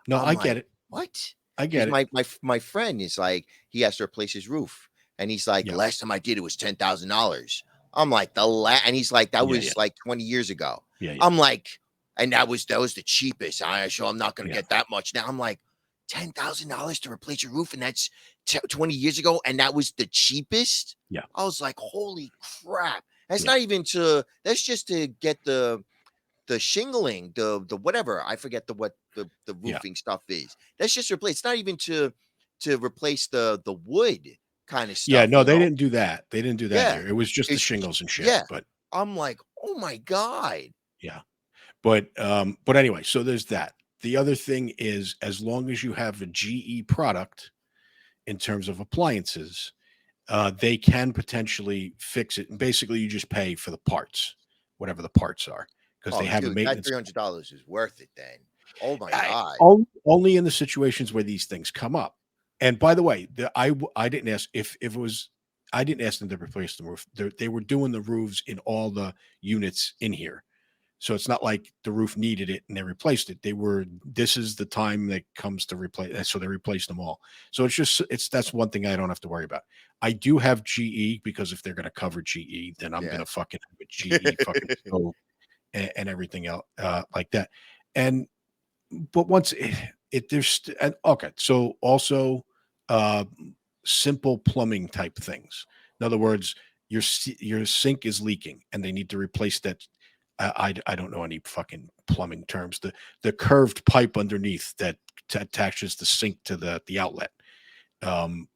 No, I'm I get like, it. "What?" I Because get it. my friend is like, he has to replace his roof, and he's like, "The Yeah. last time I did it was $10,000." I'm like, and he's like, "That Yeah, yeah. was like 20 years ago." Yeah, yeah. I'm like, and that was the cheapest. So I'm not gonna Yeah. get that much now. I'm like, $10,000 to replace your roof, and that's 20 years ago, and that was the cheapest. Yeah. I was like, "Holy crap!" That's Yeah. not even to. That's just to get the shingling, the whatever, I forget what the Yeah. roofing stuff is. That's just replace. It's not even to replace the wood kind of Yeah, stuff, no, you they know? didn't do that. They didn't do that Yeah. here. It was just the It's shingles and shit, yeah. but I'm like, "Oh my God." yeah. But anyway, so there's that. The other thing is, as long as you have a GE product in terms of appliances, they can potentially fix it. And basically, you just pay for the parts, whatever the parts are, because they Oh, have a dude, that maintenance. $300 is worth it then. Oh my God. Only in the situations where these things come up. And by the way, I didn't ask if it was. I didn't ask them to replace the roof. They were doing the roofs in all the units in here. So it's not like the roof needed it and they replaced it. This is the time that comes to replace. So they replaced them all. So that's one thing I don't have to worry about. I do have GE, because if they're going to cover GE, then I'm going Yeah. to fucking have a GE fucking stove and everything else like that. And, but once and okay. So also, uh, simple plumbing type things. In other words, your sink is leaking and they need to replace that. I don't know any fucking plumbing terms. The curved pipe underneath that attaches the sink to the outlet. Um,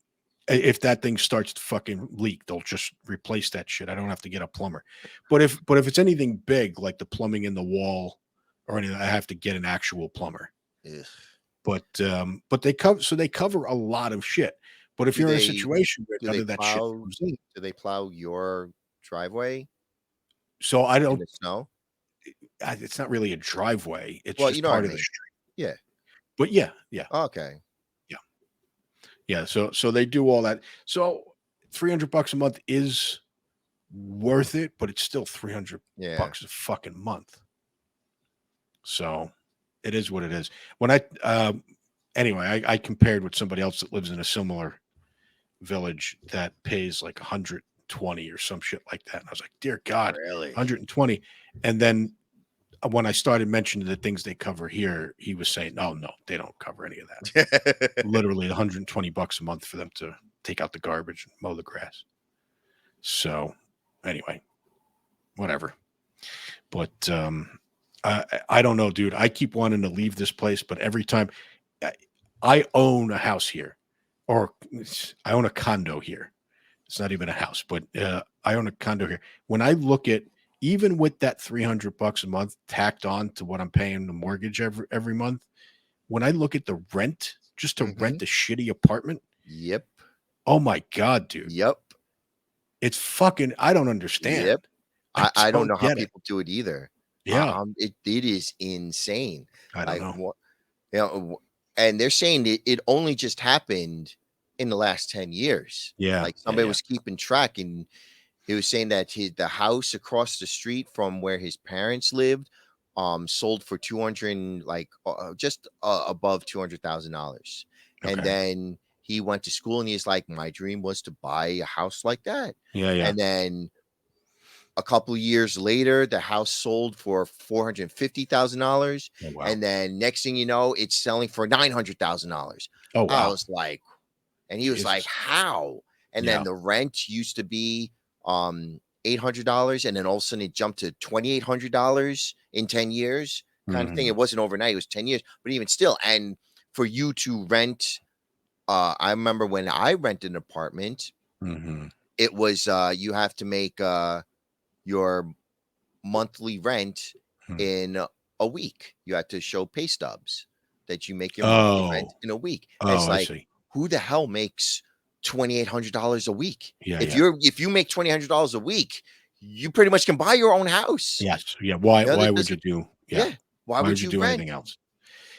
if that thing starts to fucking leak, they'll just replace that shit. I don't have to get a plumber. But if it's anything big like the plumbing in the wall or anything, I have to get an actual plumber. Ugh. But they cover a lot of shit. But if Do you're in a they situation where do none they of that shit plow comes in, do they plow your driveway so I in don't. the snow? It's not really a driveway. It's Well, just you know what I part of the mean. street. Yeah. But yeah, yeah, Okay. yeah, yeah. So they do all that. So $300 a month is worth it, but it's still 300 Yeah. bucks a fucking month. So it is what it is. When anyway, I compared with somebody else that lives in a similar village that pays like 120 or some shit like that. And I was like, dear God, Really? 120. And then when I started mentioning the things they cover here, he was saying, "Oh no, they don't cover any of that. Literally 120 bucks a month for them to take out the garbage and mow the grass." So anyway, whatever. But I don't know, dude. I keep wanting to leave this place, but every time I, I own a house here, or I own a condo here. It's not even a house, but I own a condo here. When I look at, even with that $300 a month tacked on to what I'm paying the mortgage every month, when I look at the rent, just to Mhm. rent a shitty apartment, Yep. oh my God, dude, Yep. it's fucking. I don't Yep. understand. I I just don't don't know how get it. people do it either. Yeah, It is insane. I don't Like know. what you know, and they're saying it only just happened in the last 10 years. Yeah, Like yeah, somebody yeah. was keeping track, and he was saying that the house across the street from where his parents lived sold for 200 like just above $200,000. And Okay. then he went to school and he's like, my dream was to buy a house like that. Yeah, yeah. And then a couple years later, the house sold for $450,000, Oh wow. and then next thing you know, it's selling for $900,000. Oh I wow. was like, and he was like, Jesus. "How?" and then Yeah. the rent used to be $800, and then all of a sudden it jumped to $2,800 in 10 years, kind of thing. Hmm. It wasn't overnight, it was 10 years, but even still. And for you to rent, I remember when I rented an apartment, Hmm. it was you have to make your monthly rent in a week. You have to show pay stubs that you make your monthly rent Oh, in a week. And oh, it's I like, see. who the hell makes $2,800 a week? Yeah, If yeah. you make $2,800 a week, you pretty much can buy your own house. Yes. Yeah. Why? You know, Why that would you doesn't. do? Yeah. Yeah. Why Why would would you you do rent? anything else?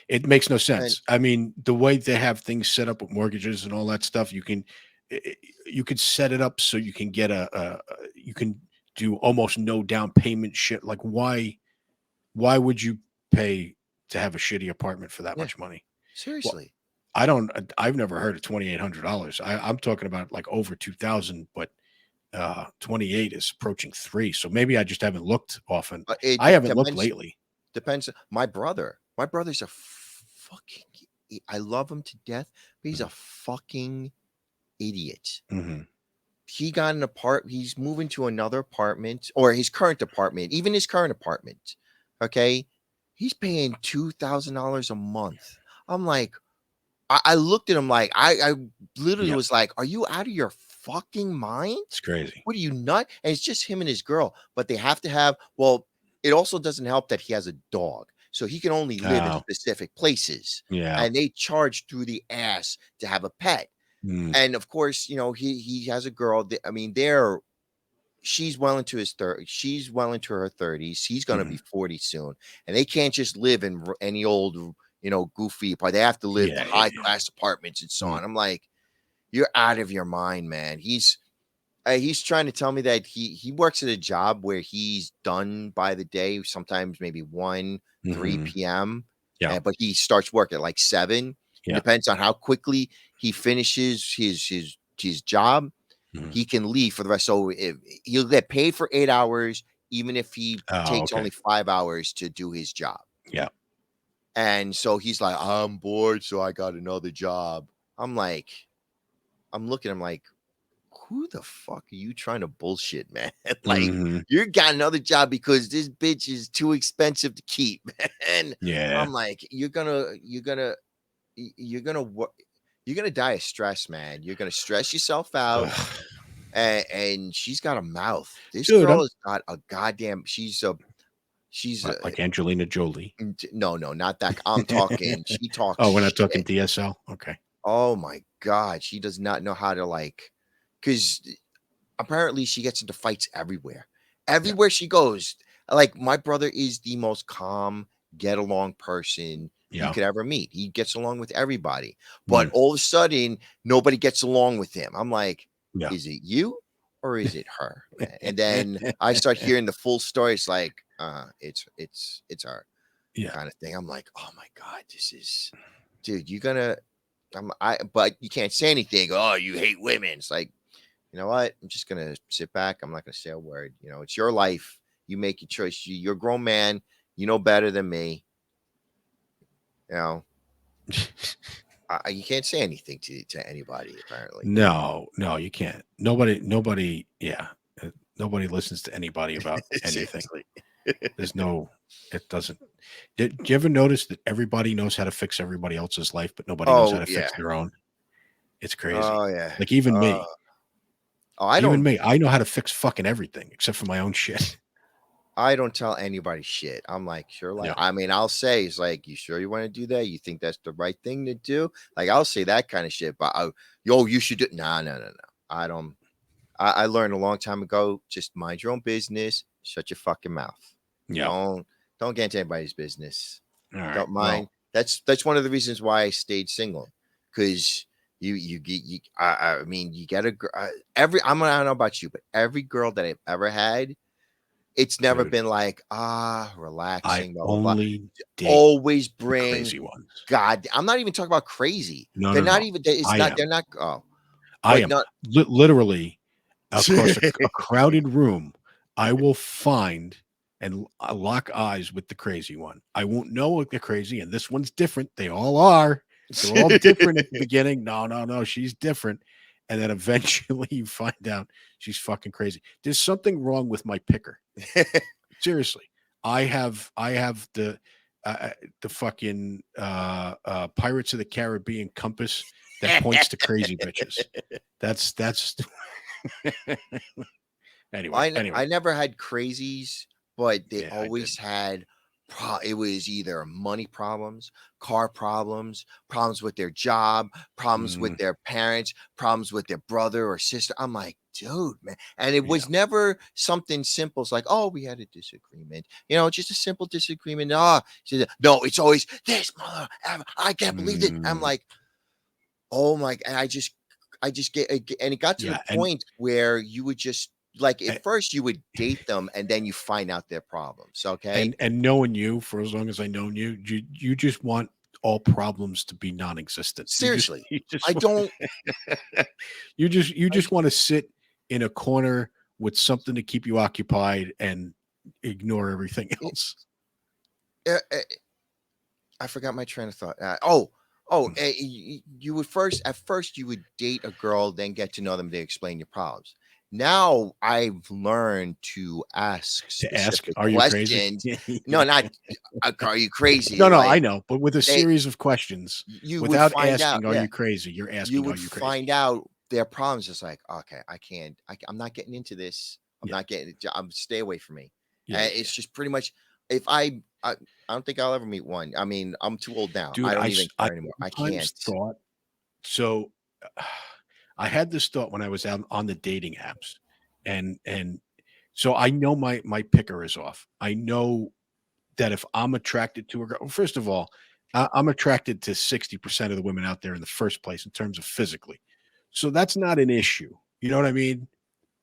It makes no And sense. I mean, the way they have things set up with mortgages and all that stuff, you could set it up so you can get you can do almost no down payment shit. Like why would you pay to have a shitty apartment for that yeah, much money? Well, seriously. I've never heard of $2,800. I'm talking about like over 2,000, but 28 is approaching 3. So maybe I just haven't looked often. It I haven't looked depends. lately. Depends. My brother's a fucking. I love him to death, but he's a fucking idiot. Mm-hmm. He got an he's moving to another apartment, or his current apartment, even his current apartment. Okay. He's paying $2,000 a month. I'm like, I looked at him like, I literally Yeah, was like, are you out of your fucking mind? it's crazy. What are you nut? And it's just him and his girl, but they have to have, well, it also doesn't help that he has a dog. So he can only live in Oh, specific places, yeah. and they charge through the ass to have a pet. Mm, And of course, he has a girl. I mean, she's well into his 30s. She's well into her 30s. He's gonna be mhm. 40 soon, and they can't just live in any old, goofy part. They have to live Yeah, yeah, high yeah. class apartments and so Mm, on. I'm like, you're out of your mind, man. He's trying to tell me that he works at a job where he's done by the day, sometimes maybe 1, 3 mhm. p.m. Yeah, But he starts work at like 7. And yeah. depends on how quickly he finishes his job, Mhm. he can leave for the rest. So he'll get paid for 8 hours, even if he Oh, takes okay. only 5 hours to do his job. Yeah. And so he's like, I'm bored, so I got another job. I'm like, I'm looking, I'm like, who the fuck are you trying to bullshit, man? Like, Mhm. you got another job because this bitch is too expensive to keep. And Yeah. I'm like, you're gonna die of stress, man. You're gonna stress yourself out. Ugh. And she's got a mouth. This Dude, girl I'm has got a goddamn. She's a like Angelina Jolie. no, no, not that. I'm talking. She talks Oh, we're not talking shit. DSL? Okay. Oh my god, she does not know how to because apparently she gets into fights everywhere. Yeah. Everywhere she goes. Like, my brother is the most calm, get along person you Yeah. could ever meet. He gets along with everybody. But Mm, all of a sudden, nobody gets along with him. I'm like, yeah. is it you or is it her, man? And then I start hearing the full story. It's like, it's her, Yeah. kind of thing. I'm like, oh my God, this is, dude, but you can't say anything. Oh, you hate women. It's like, you know what? I'm just gonna sit back. I'm not gonna say a word. It's your life. You make your choice. You're a grown man. You know better than me. You know, you can't say anything to anybody. Apparently, No, no, you can't. Nobody, yeah. Nobody listens to anybody about anything. seriously. There's no it doesn't. Did you ever notice that everybody knows how to fix everybody else's life, but nobody knows how Oh to yeah. fix their own? It's crazy. Oh yeah. Like even Uh, me. oh, I Even don't. me, I know how to fix fucking everything except for my own shit. I don't tell anybody shit. I'm like, sure, like, Yeah. I mean, I'll say, it's like, you sure you want to do that? You think that's the right thing to do? Like, I'll say that kind of shit, but yo, you should do. No, no, no, no. I don't. I learned a long time ago. Just mind your own business. Shut your fucking mouth. Yeah. Don't get into anybody's business. All right. Don't Well, mind. That's one of the reasons why I stayed single, because I mean, you get a I don't know about you, but every girl that I've ever had, it's never dude, been like, I relaxing, blah blah blah. only date Always the bring. crazy ones. God, I'm not even talking about crazy. No, They're no, not no. even. It's I not. am. They're not. Oh, I but am not. literally across a crowded room. I will find and lock eyes with the crazy one. I won't know what they're crazy, and this one's different. They all are. They're all different at the beginning. No, no, no. She's different. and then eventually you find out she's fucking crazy. There's something wrong with my picker. Seriously, I have the fucking Pirates of the Caribbean compass that points to crazy bitches. That's anyway. I never had crazies, but they Yeah, I did. always had it was either money problems, car problems, problems with their job, problems with Mm, their parents, problems with their brother or sister. I'm like, dude, man. And it yeah. was never something simple. It's like, oh, we had a disagreement, just a simple disagreement. Ah, no, it's always this mother. I can't believe it. I'm Mm, like, oh my, and I just and it got to the yeah, point where you would just like at and first you would date them and then you find out their problems. Okay. and knowing you for as long as I known you, you just want all problems to be non-existent. You just Seriously. you just I don't you I just want to sit in a corner with something to keep you occupied and ignore everything it, else. uh, uh, I forgot my train of thought. Oh, Mm. you would at first you would date a girl, then get to know them, they explain your problems. Now I've learned to ask To ask, specific are you crazy? questions. No, Yeah. not are you crazy? No, no, I Like know, but with a they series of questions, you would without find out, asking, "Are yeah. you crazy?" You're You asking, "Are would you crazy?" find out their problems. It's like, okay, I can't. I'm not getting into this. I'm Yeah, not getting. I'm stay away from me. yeah, And yeah, yeah. it's just pretty much. If I don't think I'll ever meet one. I mean, I'm too old now. I Dude, don't even I care anymore. I sometimes can't. thought so. I had this thought when I was out on the dating apps, and so I know my picker is off. I know that if I'm attracted to a girl, first of all, I'm attracted to 60% of the women out there in the first place in terms of physically. So that's not an issue. You know what I mean?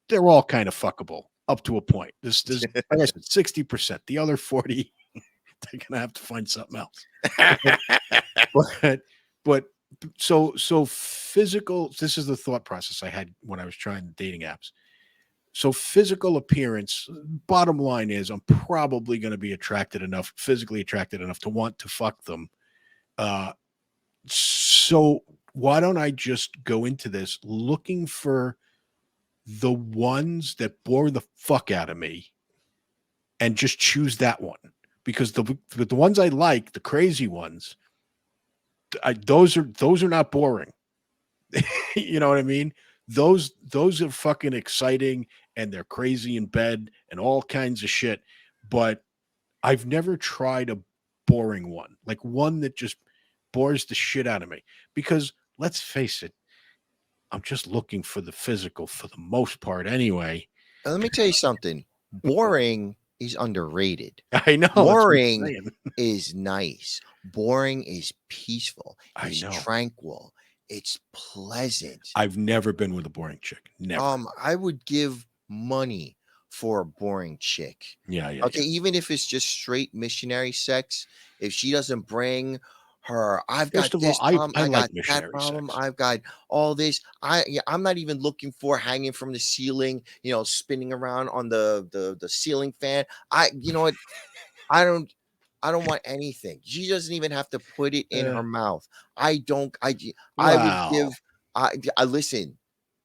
They're all kind of fuckable up to a point. This like I said, 60%. The other 40, they're gonna have to find something else. But but but so physical, this is the thought process I had when I was trying dating apps. So physical appearance, bottom line is I'm probably going to be physically attracted enough to want to fuck them. Uh, so why don't I just go into this looking for the ones that bore the fuck out of me and just choose that one? Because the ones I like, the crazy ones, those are not boring. You know what I mean? Those are fucking exciting and they're crazy in bed and all kinds of shit. But I've never tried a boring one, like one that just bores the shit out of me. Because let's face it, I'm just looking for the physical for the most part anyway. Let me tell you something. Boring is underrated. I know that's what I'm Boring saying. is nice. Boring is peaceful. I Is know. tranquil. It's pleasant. I've never been with a boring chick. Never. I would give money for a boring chick. Yeah, yeah, Okay, yeah. even if it's just straight missionary sex, if she doesn't bring her, I've got First of all, this problem, I I like got that missionary problem, sex. I've got all this. I'm not even looking for hanging from the ceiling, spinning around on the ceiling fan. You know what? I don't I don't want anything. She doesn't even have to put it in Uh, her mouth. I don't I would give wow. I listen.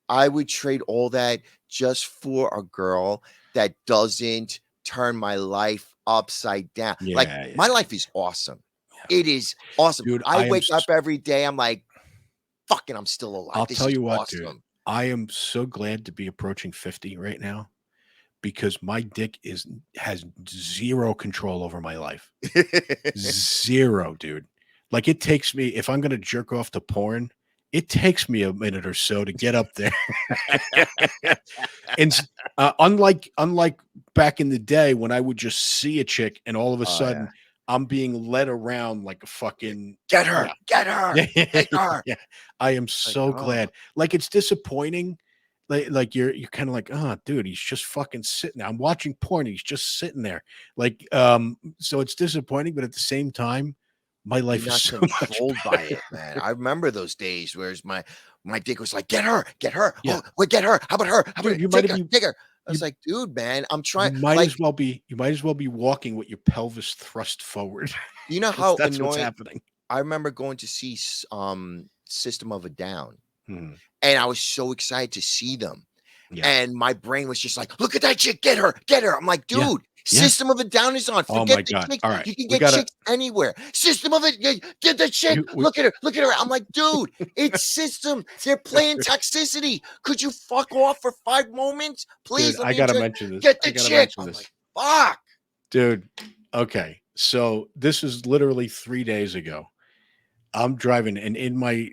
I would trade all that just for a girl that doesn't turn my life upside down. Like Yeah, my yeah, life is awesome. yeah. It is awesome. Dude, I wake up every day. I'm like, fucking, I'm still alive. I'll This tell is you what, dude. awesome. I am so glad to be approaching 50 right now because my dick has zero control over my life. Zero, dude. Like it takes me if I'm gonna jerk off to porn, it takes me a minute or so to get up there. And unlike back in the day when I would just see a chick and all of a Oh yeah. sudden I'm being led around like a fucking Get her, yeah. get her, Yeah, yeah, take her. yeah. I am Like, so oh, glad. Like it's disappointing. Like you're kind of like, oh, dude, he's just fucking sitting there. I'm watching porn. He's just sitting there. Like, so it's disappointing, but at the same time, my you're life is not so much controlled by better. it, man. I remember those days whereas my dick was like, get her, get her. Yeah, Oh, wait, get her. How about her? How about dude, it? Take her, take her. I was you like, dude, man, I'm you trying. might Like, as well be walking with your pelvis thrust forward. you know that's how that's what's annoying. happening. I remember going to see System of a Down. Mhm. And I was so excited to see them. Yeah. And my brain was just like, look at that chick, get her, get her. I'm like, Yeah. dude, Yeah. System of a Down is on. Oh Forget my the god. chicks. All right. You can We get gotta chicks anywhere. System of it, get the chick. we Look at her, look at her. I'm like, dude, it's System. They're playing toxicity. Could you fuck off for 5 moments? dude, Please let I me gotta enjoy. mention this. Get I the gotta chick. mention I'm like, this. fuck. Dude, okay. So this is literally 3 days ago. I'm driving and in my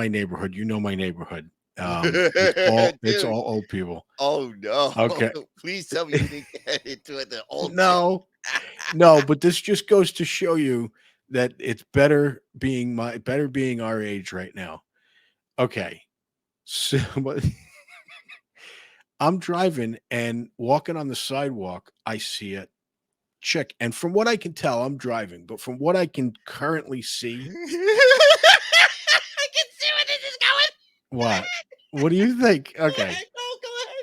neighborhood, you know my neighborhood. It's Dude. all old people. Oh no. Okay. Please tell me you didn't get into it. The old chick. No. No, but this just goes to show you that it's better being our age right now. Okay. So I'm driving and walking on the sidewalk, I see a chick, and from what I can tell, I'm driving, but from what I can currently see, I can see where this is going. what? What do you think? Go Okay. ahead. Go ahead.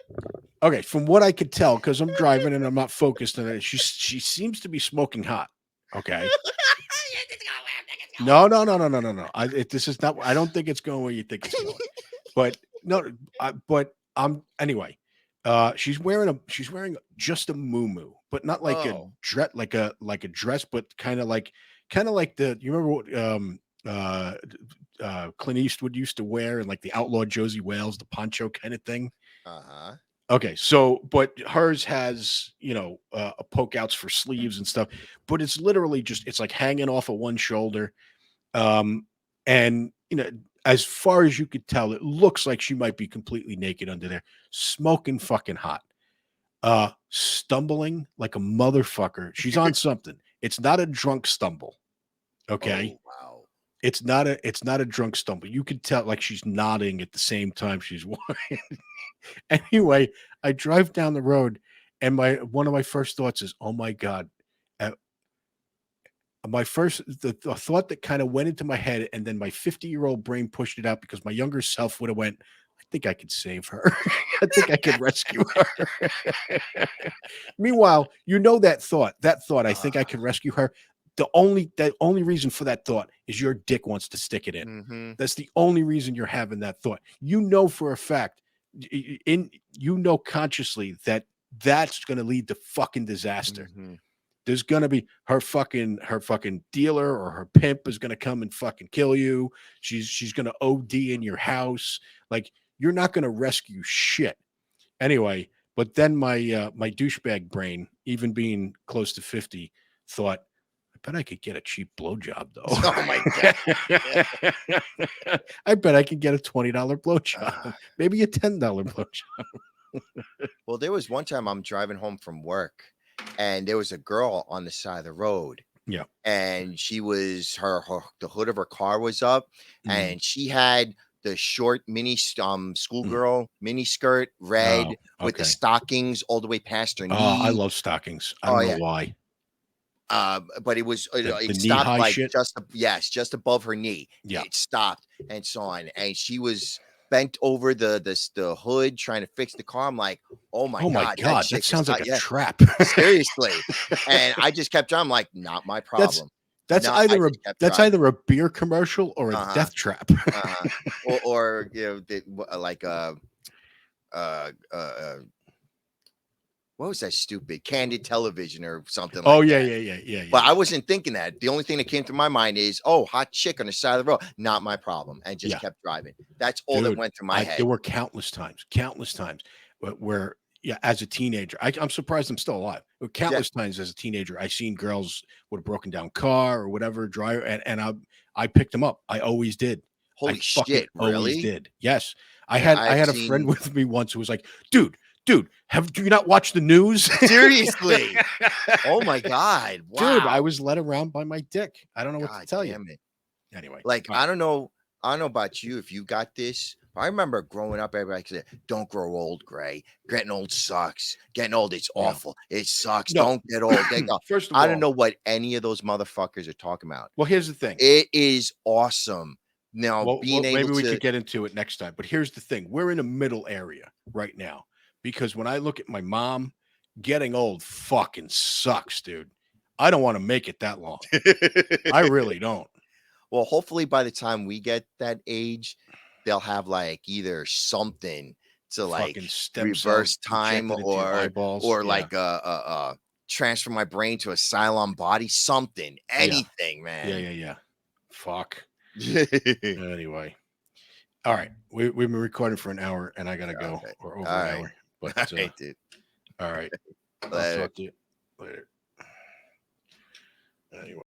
Okay, from what I could tell, because I'm driving and I'm not focused on it, she seems to be smoking hot. Okay. Yeah, just go where I think it's going. No, no, no, no, no, no, no. This is not. I don't think it's going where you think it's going. But no, but anyway. She's wearing just a muumuu, but not like a Oh. dress, like a dress, but kind of like the. You remember what Clint Eastwood used to wear, and like the outlaw Josie Wales, the poncho kind of thing. Uh-huh. Okay, so but hers has, poke outs for sleeves and stuff, but it's literally just it's like hanging off of one shoulder. Um, and as far as you could tell, it looks like she might be completely naked under there, smoking fucking hot. Stumbling like a motherfucker. She's on something. It's not a drunk stumble. Okay. Oh, wow. It's not a drunk stumble. You could tell like she's nodding at the same time she's walking. Anyway, I drive down the road, and my one of my first thoughts is, "Oh my god." Uh, the thought that kind of went into my head, and then my 50-year-old brain pushed it out because my younger self would have went, "I think I could save her. I think I could rescue her." Meanwhile, that thought. That thought, I think I Uh, can rescue her. The only reason for that thought is your dick wants to stick it in. mhm. That's the only reason you're having that thought. You know for a fact, consciously that that's going to lead to fucking disaster. Mhm. There's going to be her fucking dealer or her pimp is going to come and fucking kill you. She's going to OD in your house. Like you're not going to rescue shit. Anyway, but then my douchebag brain, even being close to 50, thought, I bet I could get a cheap blowjob Oh my god. though. I bet I could get a $20 Uh, blowjob, maybe a $10 blowjob. well, there was one time I'm driving home from work, and there was a girl on the side of the road, Yeah. and she was the hood of her car was up, Mm, and she had the short mini mm. schoolgirl mini skirt, Oh, red, with the okay. stockings all the way past her Oh, I knee. love stockings. I Oh don't know yeah. why. But it was The it knee stopped high like shit. yes, just above her knee. Yeah. It stopped and so on, and she was bent over the hood trying to fix the car. I'm like, oh my Oh my god, that god, that chick is sounds like hot. a Yeah, trap. seriously. And I just kept driving. I'm like, not my that's problem. that's Not. I either a just kept that's driving. either a beer commercial or a Uh huh. death trap. Uh huh. Or like uh uh. uh what was that stupid candid television or something Oh like yeah, that? yeah, yeah, yeah, yeah, But I yeah. wasn't thinking that. The only thing that came to my mind is, "Oh, hot chick on the side of the road, not my problem," and just Yeah. kept driving. That's all that Dude, went through my I there head. were countless times where yeah, as a teenager, I'm surprised I'm still alive. Yeah. Countless times as a teenager, I seen girls with a broken down car or whatever, driver, and I picked them up. I always did. I Holy fucking shit, always really? did. Yes. I Yeah, had I I've had a friend seen with me once who was like, dude, do you not watch the news? seriously. Oh my god. Dude, I Wow. was led around by my dick. I don't know what to God tell you. damn it. Anyway, Like, all right. I don't know about you if you got this. But I remember growing up, everybody said, "Don't grow old, Gray. Getting old sucks. Getting old, it's Yeah. awful. It sucks. No. Don't get old." Get old. First of I don't all, know what any of those motherfuckers are talking about. well, here's the thing. It is awesome. Now being Well, able maybe we to could get into it next time. But here's the thing: we're in a middle area right now because when I look at my mom, getting old fucking sucks, dude. I don't want to make it that long. I really don't. well, hopefully by the time we get that age, they'll have like either something to like Fucking stem cells reverse time injected into your eyeballs. or Yeah. like transfer my brain to a Cylon body, something, Yeah. anything, Yeah. man. Yeah. Yeah. Fuck. All Anyway. All right. We've been recording for an hour and I got to go, right. or All over an right. hour. But, All right, dude. all right. I'll Later. talk to you later. Anyway.